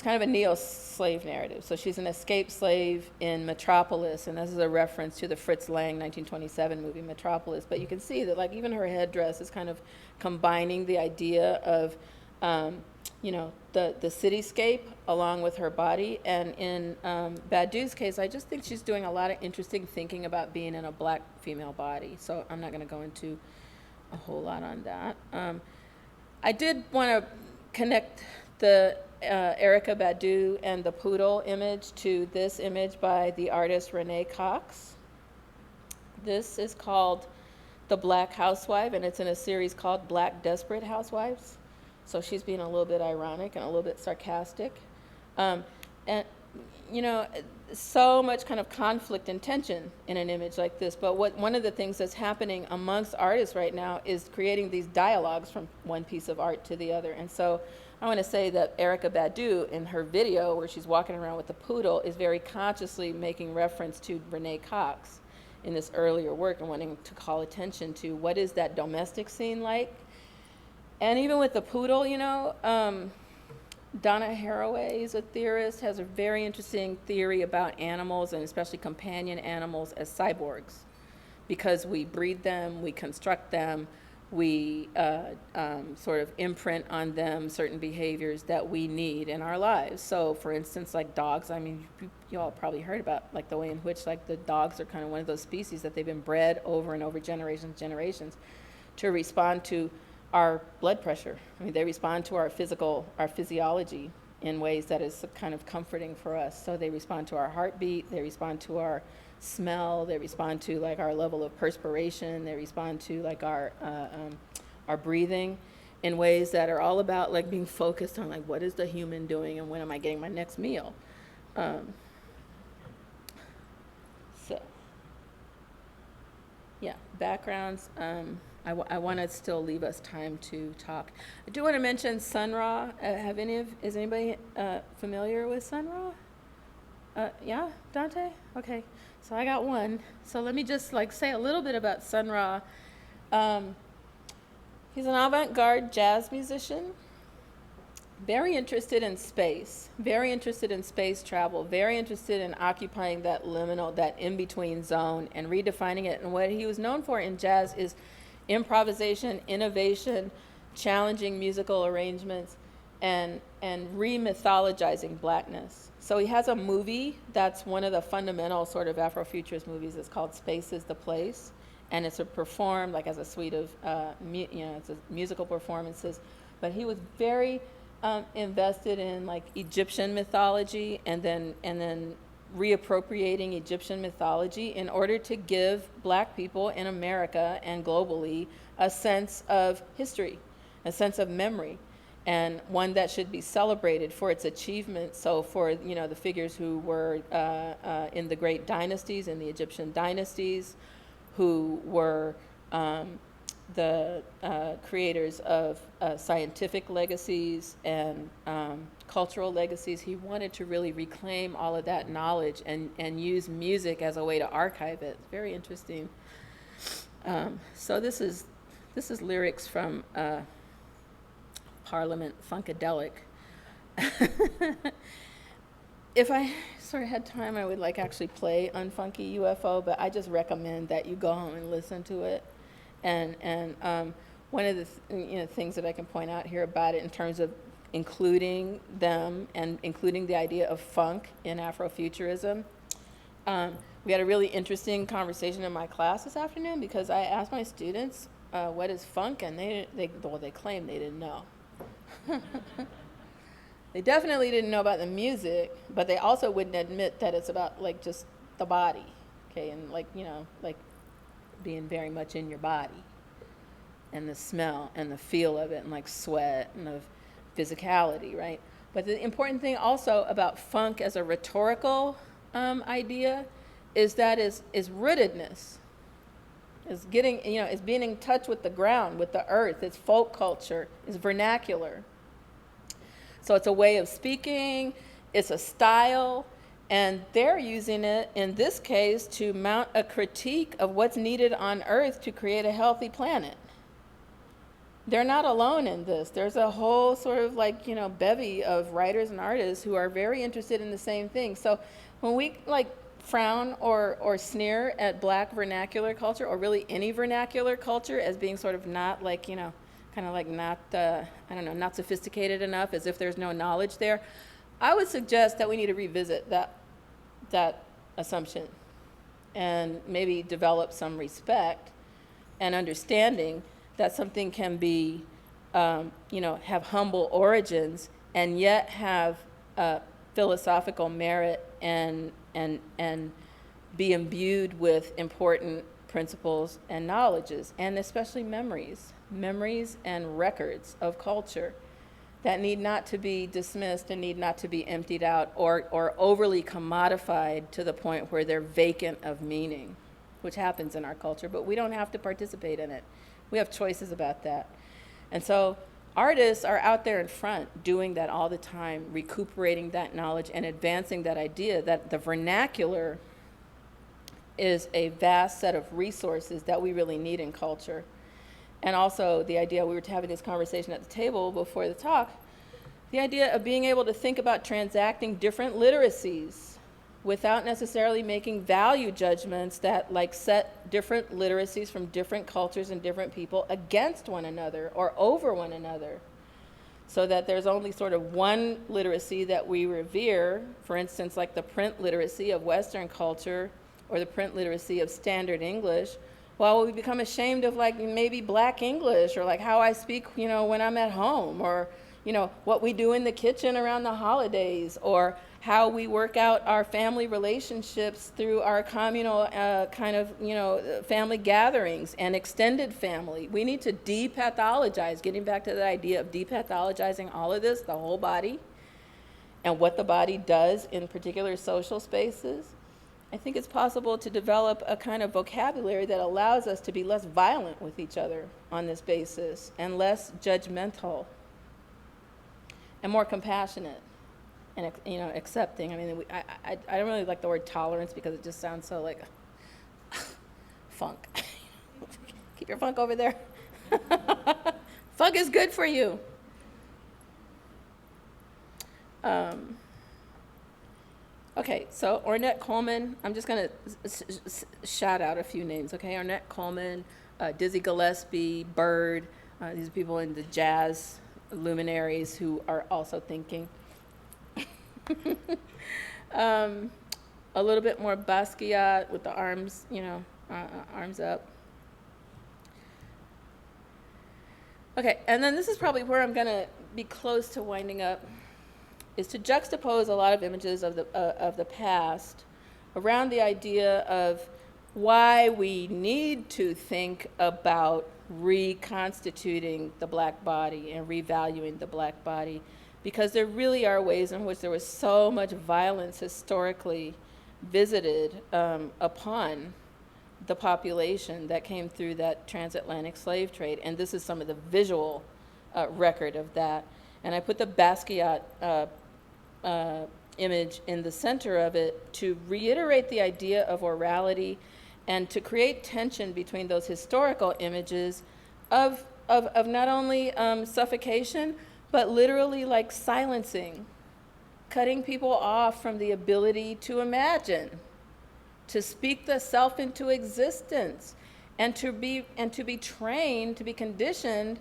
kind of a neo-slave narrative. So she's an escaped slave in Metropolis, and this is a reference to the Fritz Lang 1927 movie Metropolis. But you can see that, like, even her headdress is kind of combining the idea of the cityscape along with her body. And in Badu's case, I just think she's doing a lot of interesting thinking about being in a black female body. So I'm not going to go into a whole lot on that. I did want to connect the Erykah Badu and the poodle image to this image by the artist Renee Cox. This is called The Black Housewife, and it's in a series called Black Desperate Housewives. So she's being a little bit ironic and a little bit sarcastic. And, so much kind of conflict and tension in an image like this. But one of the things that's happening amongst artists right now is creating these dialogues from one piece of art to the other. And so I want to say that Erykah Badu, in her video where she's walking around with the poodle, is very consciously making reference to Renee Cox in this earlier work and wanting to call attention to what is that domestic scene like. And even with the poodle, Donna Haraway is a theorist, has a very interesting theory about animals, and especially companion animals, as cyborgs. Because we breed them, we construct them, we sort of imprint on them certain behaviors that we need in our lives. So for instance, like dogs, I mean, you all probably heard about like the way in which like the dogs are kind of one of those species that they've been bred over and over generations to respond to our blood pressure. I mean, they respond to our physiology in ways that is kind of comforting for us. So they respond to our heartbeat, they respond to our smell, they respond to like our level of perspiration, they respond to like our breathing in ways that are all about like being focused on like what is the human doing and when am I getting my next meal. So yeah, backgrounds. I want to still leave us time to talk. I do want to mention Sun Ra. Is anybody familiar with Sun Ra? Yeah, Dante? Okay, so I got one. So let me just like say a little bit about Sun Ra. He's an avant-garde jazz musician, very interested in space, very interested in space travel, very interested in occupying that liminal, that in-between zone and redefining it. And what he was known for in jazz is improvisation, innovation, challenging musical arrangements, and re-mythologizing blackness. So he has a movie that's one of the fundamental sort of Afrofuturist movies. It's called Space is the Place, and it's performed like as a suite of it's a musical performances. But he was very invested in like Egyptian mythology and then reappropriating Egyptian mythology in order to give black people in America and globally a sense of history, a sense of memory, and one that should be celebrated for its achievements. So for the figures who were in the great dynasties, in the Egyptian dynasties, who were the creators of scientific legacies and cultural legacies. He wanted to really reclaim all of that knowledge and use music as a way to archive it. Very interesting. So this is lyrics from Parliament Funkadelic. If I sort of had time, I would like actually play Unfunky UFO, but I just recommend that you go home and listen to it. And one of the things that I can point out here about it in terms of including them and including the idea of funk in Afrofuturism, we had a really interesting conversation in my class this afternoon because I asked my students what is funk, and they claimed they didn't know. They definitely didn't know about the music, but they also wouldn't admit that it's about like just the body, okay, and like being very much in your body, and the smell and the feel of it, and like sweat and the physicality, right? But the important thing also about funk as a rhetorical idea is that is rootedness, is getting, is being in touch with the ground, with the earth. It's folk culture, it's vernacular. So it's a way of speaking, it's a style, and they're using it, in this case, to mount a critique of what's needed on Earth to create a healthy planet. They're not alone in this. There's a whole sort of bevy of writers and artists who are very interested in the same thing. So when we frown or sneer at black vernacular culture, or really any vernacular culture, as being sort of not not sophisticated enough, as if there's no knowledge there, I would suggest that we need to revisit that assumption and maybe develop some respect and understanding that something can be, have humble origins and yet have philosophical merit and be imbued with important principles and knowledges, and especially memories and records of culture that need not to be dismissed and need not to be emptied out or overly commodified to the point where they're vacant of meaning, which happens in our culture, but we don't have to participate in it. We have choices about that. And so artists are out there in front doing that all the time, recuperating that knowledge and advancing that idea that the vernacular is a vast set of resources that we really need in culture. And also the idea, we were having this conversation at the table before the talk, the idea of being able to think about transacting different literacies without necessarily making value judgments that like set different literacies from different cultures and different people against one another or over one another. So that there's only sort of one literacy that we revere, for instance, like the print literacy of Western culture or the print literacy of standard English, while we become ashamed of like maybe Black English or like how I speak, you know, when I'm at home, or, you know, what we do in the kitchen around the holidays, or how we work out our family relationships through our communal kind of, you know, family gatherings and extended family. We need to depathologize, getting back to the idea of depathologizing all of this, the whole body, and what the body does in particular social spaces. I think it's possible to develop a kind of vocabulary that allows us to be less violent with each other on this basis and less judgmental and more compassionate and, you know, accepting. I mean, I don't really like the word tolerance because it just sounds so like funk. Keep your funk over there. Funk is good for you. Okay, so Ornette Coleman, I'm just going to shout out a few names, okay? Ornette Coleman, Dizzy Gillespie, Bird, these people in the jazz luminaries who are also thinking. A little bit more Basquiat with the arms, you know, arms up. Okay, and then this is probably where I'm going to be close to winding up, is to juxtapose a lot of images of the past around the idea of why we need to think about reconstituting the Black body and revaluing the Black body, because there really are ways in which there was so much violence historically visited upon the population that came through that transatlantic slave trade, and this is some of the visual record of that. And I put the Basquiat image in the center of it to reiterate the idea of orality and to create tension between those historical images of not only suffocation, but literally like silencing, cutting people off from the ability to imagine, to speak the self into existence, and to be trained, to be conditioned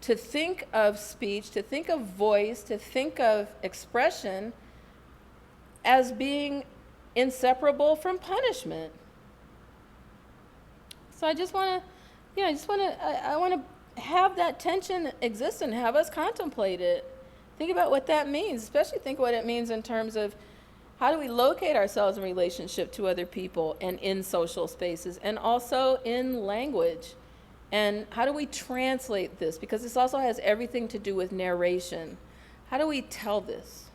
to think of speech, to think of voice, to think of expression as being inseparable from punishment. So I want to have that tension exist and have us contemplate it. Think about what that means, especially think what it means in terms of how do we locate ourselves in relationship to other people and in social spaces, and also in language. And how do we translate this? Because this also has everything to do with narration. How do we tell this?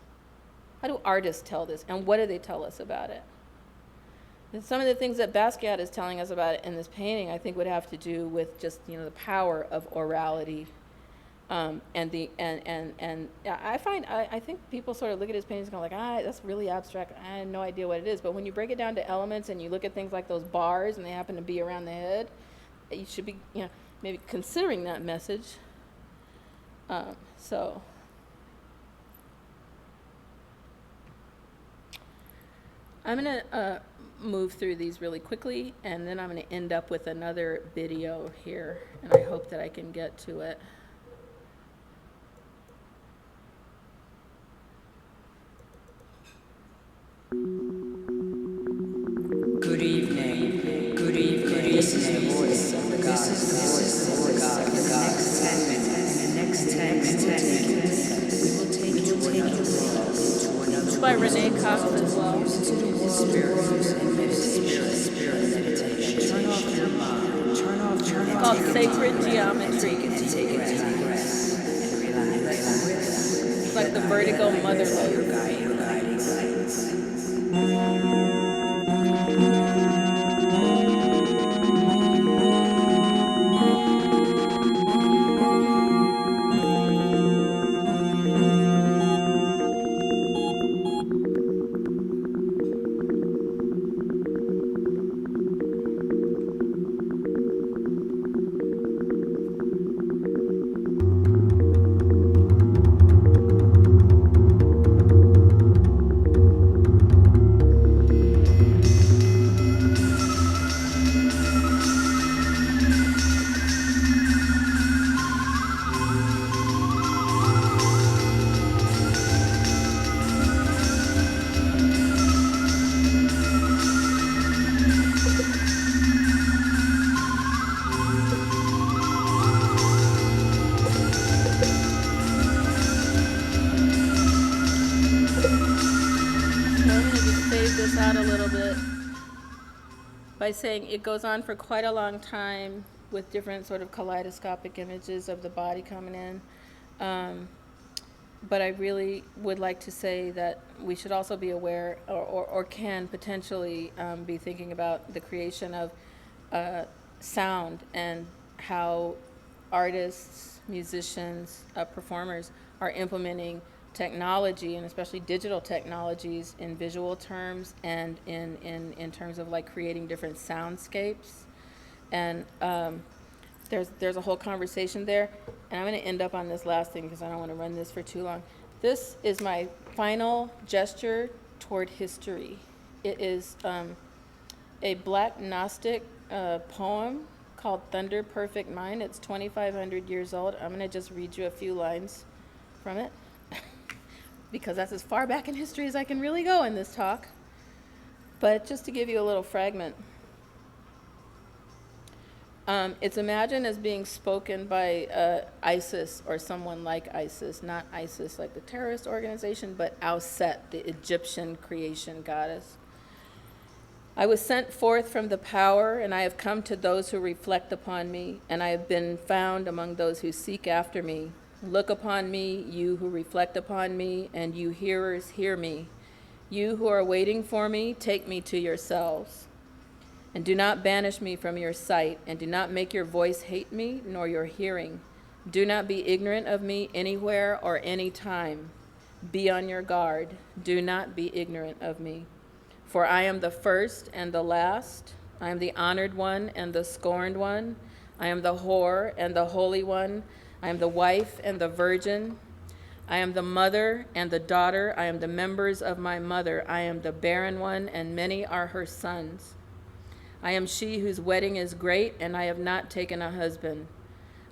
How do artists tell this? And what do they tell us about it? And some of the things that Basquiat is telling us about it in this painting, I think, would have to do with just, you know, the power of orality. I think people sort of look at his paintings and go like, that's really abstract. I have no idea what it is. But when you break it down to elements and you look at things like those bars and they happen to be around the head, you should be, you know, maybe considering that message. So I'm going to move through these really quickly, and then I'm going to end up with another video here, and I hope that I can get to it. Good evening. Good evening. This is the voice of the gods. This is the voice of the gods. In the next 10 minutes, we will take you to another world. It's by Renee Cox as well. Meditation. Turn off your mind. Turn off. It's called Sacred Geometry. And take a deep breath. And relax. It's like the Vertigo mother load. I'm going to just fade this out a little bit by saying it goes on for quite a long time with different sort of kaleidoscopic images of the body coming in. But I really would like to say that we should also be aware, or can potentially be thinking about the creation of sound and how artists, musicians, performers are implementing technology, and especially digital technologies, in visual terms and in terms of like creating different soundscapes. And there's a whole conversation there. And I'm going to end up on this last thing because I don't want to run this for too long. This is my final gesture toward history. It is a Black Gnostic poem called Thunder Perfect Mind. It's 2,500 years old. I'm going to just read you a few lines from it because that's as far back in history as I can really go in this talk. But just to give you a little fragment. It's imagined as being spoken by ISIS or someone like ISIS, not ISIS like the terrorist organization, but Auset, the Egyptian creation goddess. I was sent forth from the power, and I have come to those who reflect upon me, and I have been found among those who seek after me. Look upon me, you who reflect upon me, and you hearers, hear me. You who are waiting for me, take me to yourselves. And do not banish me from your sight, and do not make your voice hate me, nor your hearing. Do not be ignorant of me anywhere or any time. Be on your guard. Do not be ignorant of me. For I am the first and the last. I am the honored one and the scorned one. I am the whore and the holy one. I am the wife and the virgin. I am the mother and the daughter. I am the members of my mother. I am the barren one, and many are her sons. I am she whose wedding is great, and I have not taken a husband.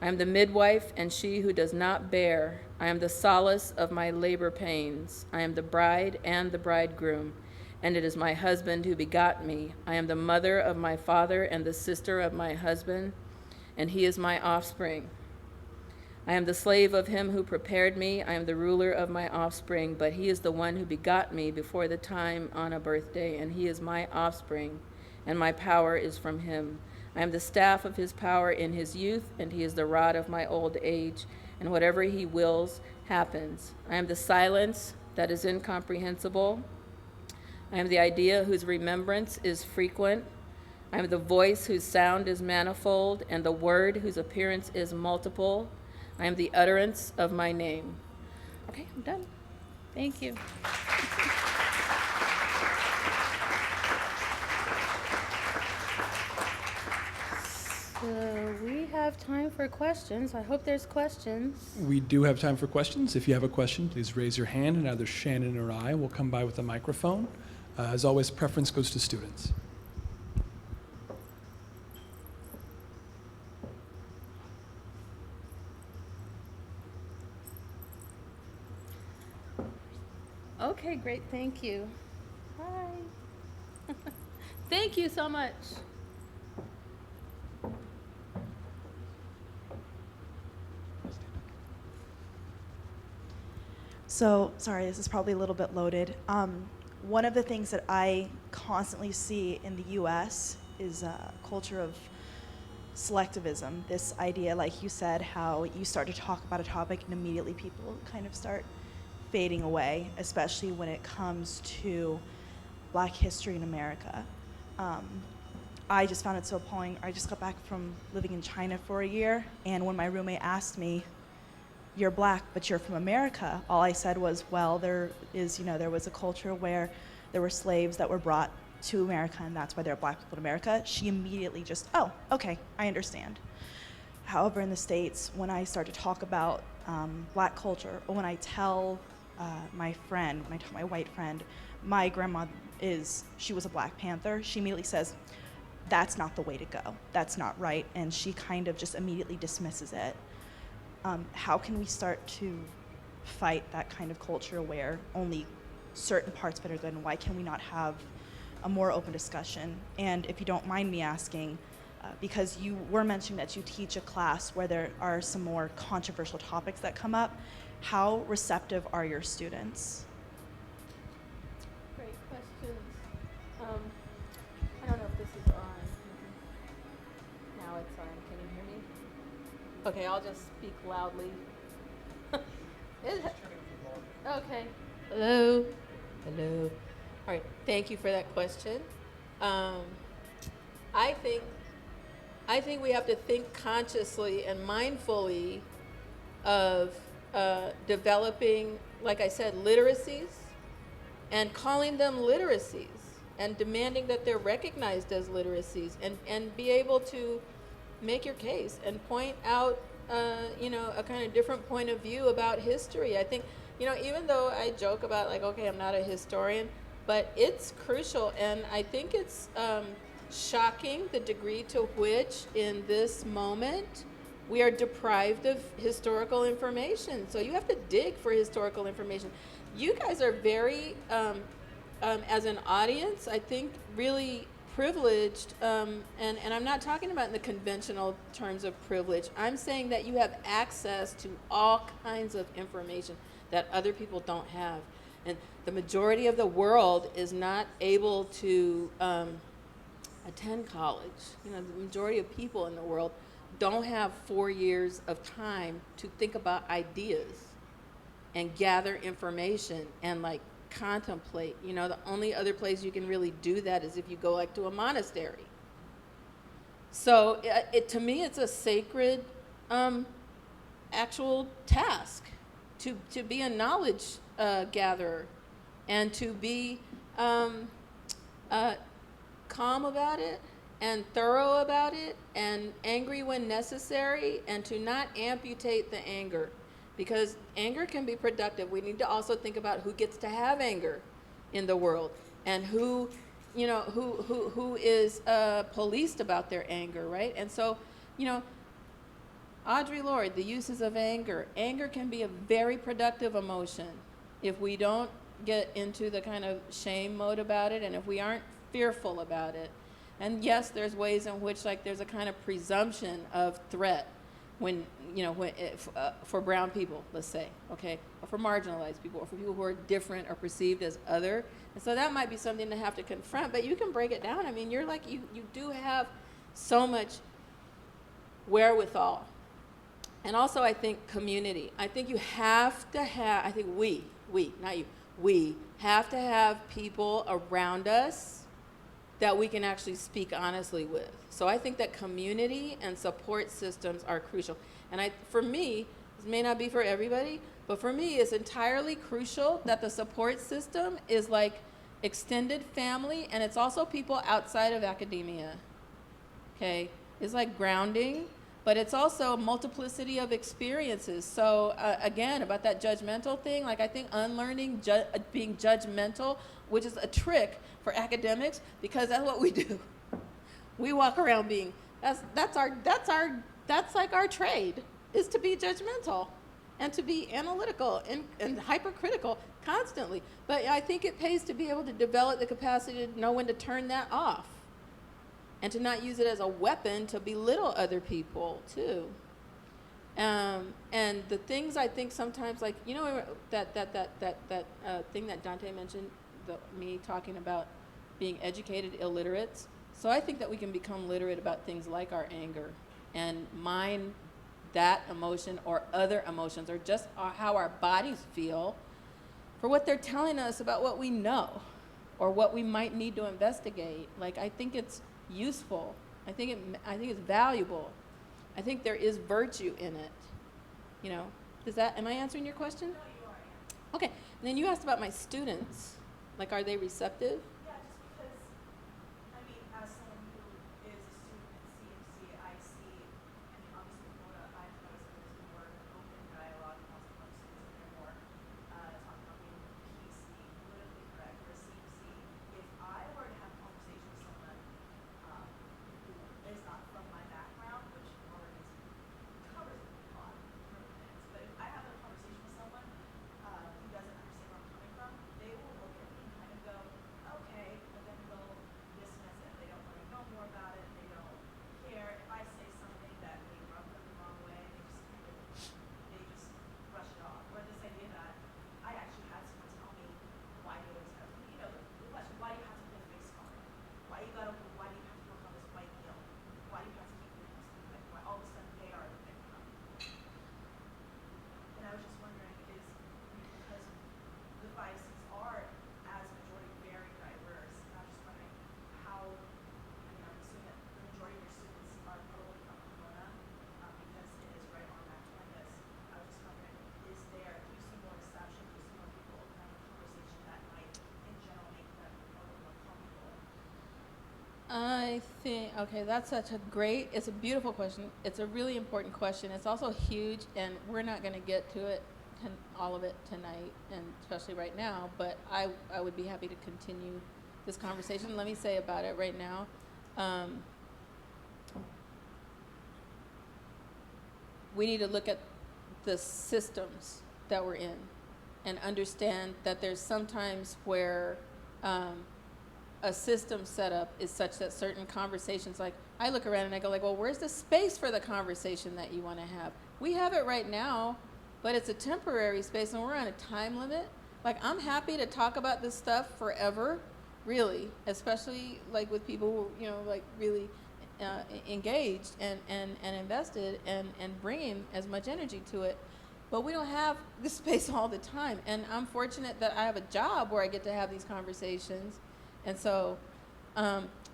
I am the midwife and she who does not bear. I am the solace of my labor pains. I am the bride and the bridegroom, and it is my husband who begot me. I am the mother of my father and the sister of my husband, and he is my offspring. I am the slave of him who prepared me. I am the ruler of my offspring, but he is the one who begot me before the time on a birthday, and he is my offspring, and my power is from him. I am the staff of his power in his youth, and he is the rod of my old age, and whatever he wills happens. I am the silence that is incomprehensible. I am the idea whose remembrance is frequent. I am the voice whose sound is manifold, and the word whose appearance is multiple. I am the utterance of my name. Okay, I'm done. Thank you. So we have time for questions. I hope there's questions. We do have time for questions. If you have a question, please raise your hand, and either Shannon or I will come by with a microphone. As always, preference goes to students. Okay, great. Thank you. Hi. Thank you so much. So, sorry, this is probably a little bit loaded. One of the things that I constantly see in the US is a culture of selectivism. This idea, like you said, how you start to talk about a topic and immediately people kind of start fading away, especially when it comes to Black history in America. I just found it so appalling. I just got back from living in China for a year, and when my roommate asked me, "You're Black, but you're from America," all I said was, well, there was a culture where there were slaves that were brought to America, and that's why there are Black people in America. She immediately just, oh, okay, I understand. However, in the States, when I start to talk about Black culture, or when I tell my white friend, my grandma she was a Black Panther, she immediately says, that's not the way to go. That's not right. And she kind of just immediately dismisses it. How can we start to fight that kind of culture where only certain parts of it are good, and why can we not have a more open discussion? And if you don't mind me asking, because you were mentioning that you teach a class where there are some more controversial topics that come up, how receptive are your students? Great. great questions. I don't know if this is on. Now it's on. Can you hear me? Okay, I'll just speak loudly. Okay. Hello. Hello. All right. Thank you for that question. I think we have to think consciously and mindfully of developing, like I said, literacies, and calling them literacies, and demanding that they're recognized as literacies, and be able to make your case and point out, a kind of different point of view about history. I think, even though I joke about, like, okay, I'm not a historian, but it's crucial, and I think it's shocking the degree to which in this moment we are deprived of historical information. So you have to dig for historical information. You guys are very, as an audience, I think, really privileged, and I'm not talking about in the conventional terms of privilege. I'm saying that you have access to all kinds of information that other people don't have. And the majority of the world is not able to attend college. The majority of people in the world don't have 4 years of time to think about ideas and gather information and, like, contemplate. The only other place you can really do that is if you go, like, to a monastery. So to me, it's a sacred actual task to be a knowledge gatherer, and to be calm about it, and thorough about it, and angry when necessary, and to not amputate the anger, because anger can be productive. We need to also think about who gets to have anger in the world, and who is policed about their anger, right? And so, Audre Lorde, the uses of anger. Anger can be a very productive emotion if we don't get into the kind of shame mode about it, and if we aren't fearful about it. And yes, there's ways in which, like, there's a kind of presumption of threat when, for brown people, let's say, okay, or for marginalized people, or for people who are different or perceived as other. And so that might be something to have to confront, but you can break it down. I mean, you're like, you do have so much wherewithal. And also, I think community. I think you have to have, I think we, not you, we have to have people around us that we can actually speak honestly with. So I think that community and support systems are crucial. And for me, this may not be for everybody, but for me, it's entirely crucial that the support system is like extended family, and it's also people outside of academia, okay? It's like grounding, but it's also a multiplicity of experiences. So again, about that judgmental thing, like, I think unlearning being judgmental, which is a trick for academics, because that's what we do. We walk around being, that's like our trade, is to be judgmental and to be analytical and hypercritical constantly. But I think it pays to be able to develop the capacity to know when to turn that off, and to not use it as a weapon to belittle other people too. And the things I think sometimes, like, that thing that Dante mentioned, me talking about being educated illiterates. So I think that we can become literate about things like our anger, and mine that emotion or other emotions, or just how our bodies feel, for what they're telling us about what we know or what we might need to investigate. Like, I think it's useful. I think it's valuable. I think there is virtue in it. Am I answering your question? No, you are. Okay. And then you asked about my students. Like, are they receptive? Yeah, just because, I mean, as someone who is a student at CMC, I see, obviously Pomona, I've noticed that there's more open dialogue amongst students, and they're more talking about being PC, politically correct. For CMC, if I were to have a conversation with someone who is not from my background, which already covers a lot of things, but if I have a conversation with someone who doesn't understand where I'm coming from, they will look at me and kind of go, okay, think, okay, that's such a great, it's a beautiful question. It's a really important question. It's also huge, and we're not going to get to it, all of it tonight, and especially right now, but I would be happy to continue this conversation. Let me say about it right now. We need to look at the systems that we're in and understand that there's sometimes where a system setup is such that certain conversations, like I look around and I go like, well, where's the space for the conversation that you want to have? We have it right now, but it's a temporary space and we're on a time limit. Like, I'm happy to talk about this stuff forever, really, especially like with people who, you know, like really engaged and invested and bringing as much energy to it. But we don't have this space all the time. And I'm fortunate that I have a job where I get to have these conversations. And so,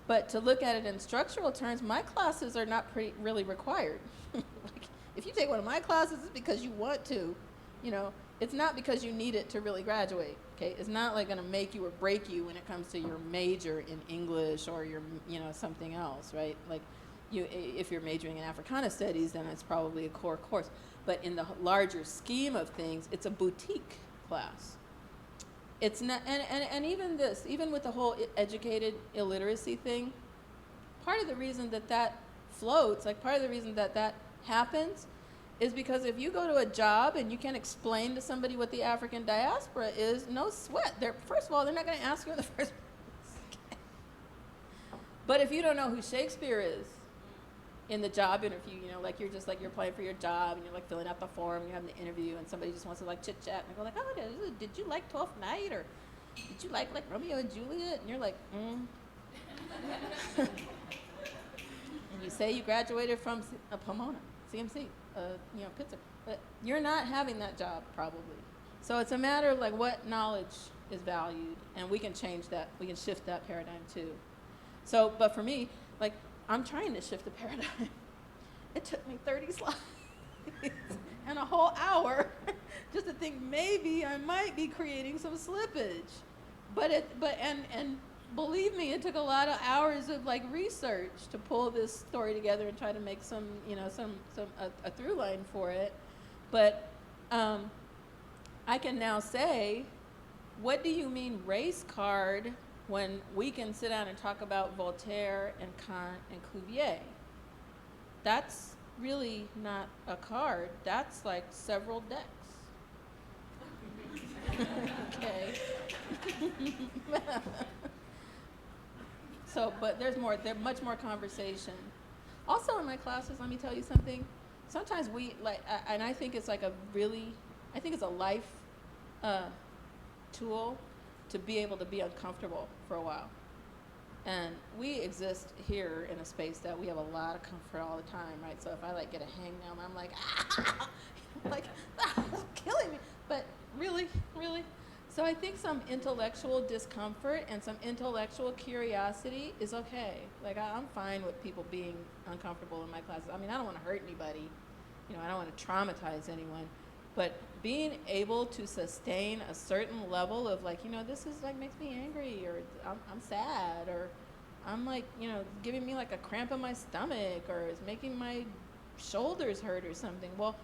but to look at it in structural terms, my classes are not really required. Like, if you take one of my classes, it's because you want to, you know, it's not because you need it to really graduate, okay? It's not like gonna make you or break you when it comes to your major in English or your, you know, something else, right? Like, if you're majoring in Africana Studies, then it's probably a core course. But in the larger scheme of things, it's a boutique class. It's not, and even this, even with the whole educated illiteracy thing, part of the reason that floats, like part of the reason that happens is because if you go to a job and you can't explain to somebody what the African diaspora is, no sweat. First of all, they're not going to ask you in the first place. But if you don't know who Shakespeare is in the job interview, you know, like you're just like, you're applying for your job and you're like filling out the form and you're having the interview and somebody just wants to like chit chat and they go like, oh, did you like 12th Night, or did you like Romeo and Juliet? And you're like, and you say you graduated from Pomona, CMC, you know, Pittsburgh, but you're not having that job probably. So it's a matter of like what knowledge is valued, and we can change that, we can shift that paradigm too. So, but for me, like, I'm trying to shift the paradigm. It took me 30 slides and a whole hour just to think maybe I might be creating some slippage. And believe me, it took a lot of hours of like research to pull this story together and try to make some, you know, a through line for it. But I can now say, what do you mean race card when we can sit down and talk about Voltaire and Kant and Cuvier? That's really not a card. That's like several decks. Okay. So, but there's much more conversation. Also in my classes, let me tell you something. Sometimes we like, and I think it's like I think it's a life tool to be able to be uncomfortable for a while. And we exist here in a space that we have a lot of comfort all the time, right? So if I like get a hangnail, I'm like, like, it's killing me. But really? So I think some intellectual discomfort and some intellectual curiosity is okay. Like, I'm fine with people being uncomfortable in my classes. I mean, I don't want to hurt anybody. You know, I don't want to traumatize anyone. But being able to sustain a certain level of like, you know, this is like makes me angry, or I'm sad, or I'm like, you know, giving me like a cramp in my stomach, or it's making my shoulders hurt or something. Well,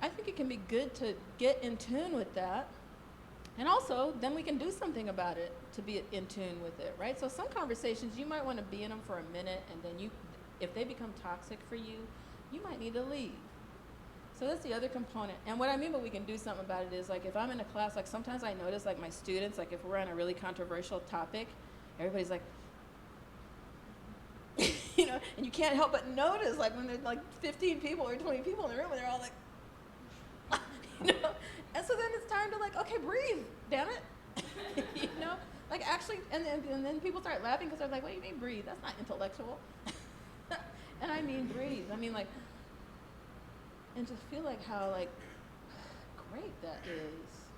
I think it can be good to get in tune with that. And also, then we can do something about it to be in tune with it, right? So some conversations, you might want to be in them for a minute, and then if they become toxic for you, you might need to leave. So that's the other component. And what I mean by we can do something about it is, like, if I'm in a class, like, sometimes I notice, like, my students, like, if we're on a really controversial topic, everybody's like, you know, and you can't help but notice, like, when there's, like, 15 people or 20 people in the room, and they're all like, you know? And so then it's time to, like, okay, breathe, damn it. You know? Like, actually, and then people start laughing because they're like, what do you mean breathe? That's not intellectual. And I mean breathe. I mean, like, and just feel like how, like, great that is.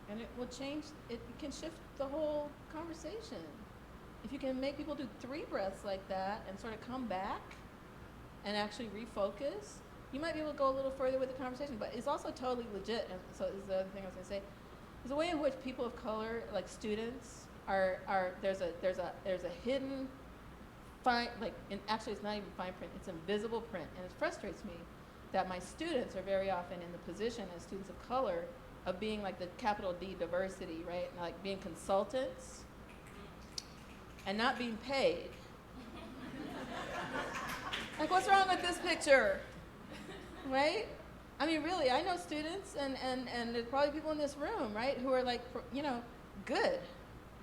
And it will change, it can shift the whole conversation. If you can make people do 3 breaths like that and sort of come back and actually refocus, you might be able to go a little further with the conversation. But it's also totally legit, and so this is the other thing I was gonna say. There's a way in which people of color, like students, there's a hidden fine, like, and actually it's not even fine print, it's invisible print. And it frustrates me that my students are very often in the position as students of color of being like the capital D diversity, right? And like being consultants and not being paid. Like, what's wrong with this picture? Right? I mean, really, I know students and there's probably people in this room, right, who are like, you know, good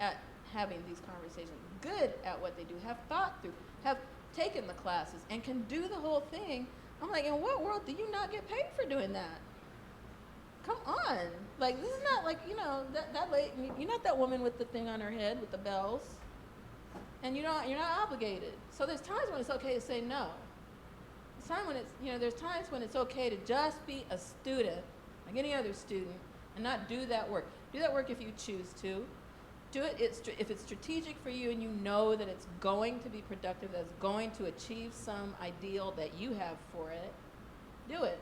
at having these conversations, good at what they do, have thought through, have taken the classes, and can do the whole thing. I'm like, in what world do you not get paid for doing that? Come on. Like, this is not like, you know, that lady, you're not that woman with the thing on her head with the bells. And you're not obligated. So there's times when it's okay to say no. There's times when it's okay to just be a student, like any other student, and not do that work. Do that work if you choose to. Do it if it's strategic for you and you know that it's going to be productive, that it's going to achieve some ideal that you have for it. Do it.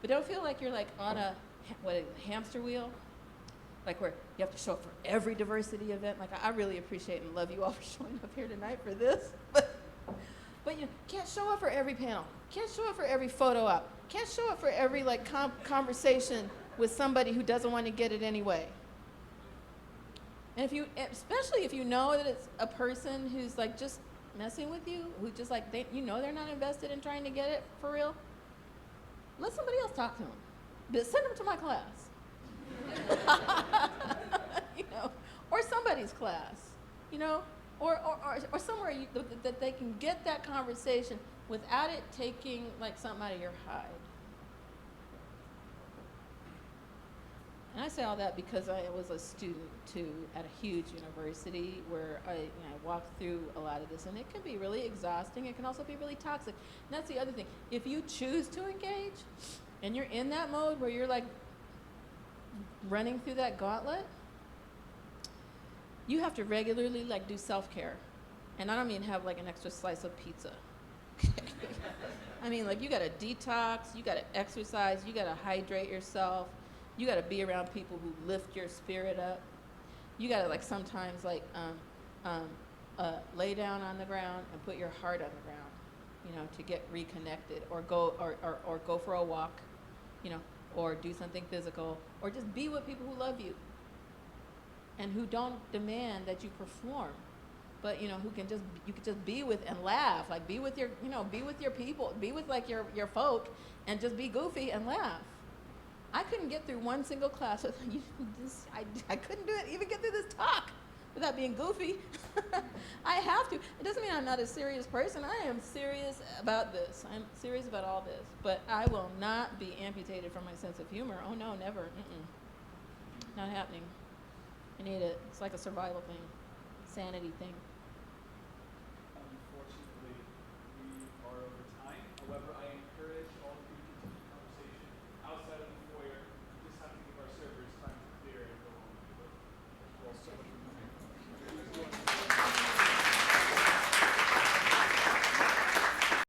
But don't feel like you're like on a hamster wheel, like where you have to show up for every diversity event. Like, I really appreciate and love you all for showing up here tonight for this, but you can't show up for every panel, can't show up for every photo op, can't show up for every like conversation with somebody who doesn't want to get it anyway. And especially if you know that it's a person who's like just messing with you, who just like, they're not invested in trying to get it for real, let somebody else talk to them. But send them to my class. You know, or somebody's class, you know, or somewhere that they can get that conversation without it taking like something out of your hide. And I say all that because I was a student too at a huge university where I walked through a lot of this, and it can be really exhausting. It can also be really toxic. And that's the other thing. If you choose to engage, and you're in that mode where you're like running through that gauntlet, you have to regularly like do self-care. And I don't mean have like an extra slice of pizza. I mean, like, you gotta detox, you gotta exercise, you gotta hydrate yourself, you gotta be around people who lift your spirit up. You gotta like sometimes like lay down on the ground and put your heart on the ground, you know, to get reconnected, or go for a walk, you know, or do something physical, or just be with people who love you and who don't demand that you perform, but you know, you can just be with and laugh, like be with your people, be with like your folk, and just be goofy and laugh. I couldn't get through one single class with I couldn't do it, even get through this talk without being goofy. I have to. It doesn't mean I'm not a serious person. I am serious about this. I'm serious about all this. But I will not be amputated from my sense of humor. Oh no, never. Not happening. I need it. It's like a survival thing, sanity thing.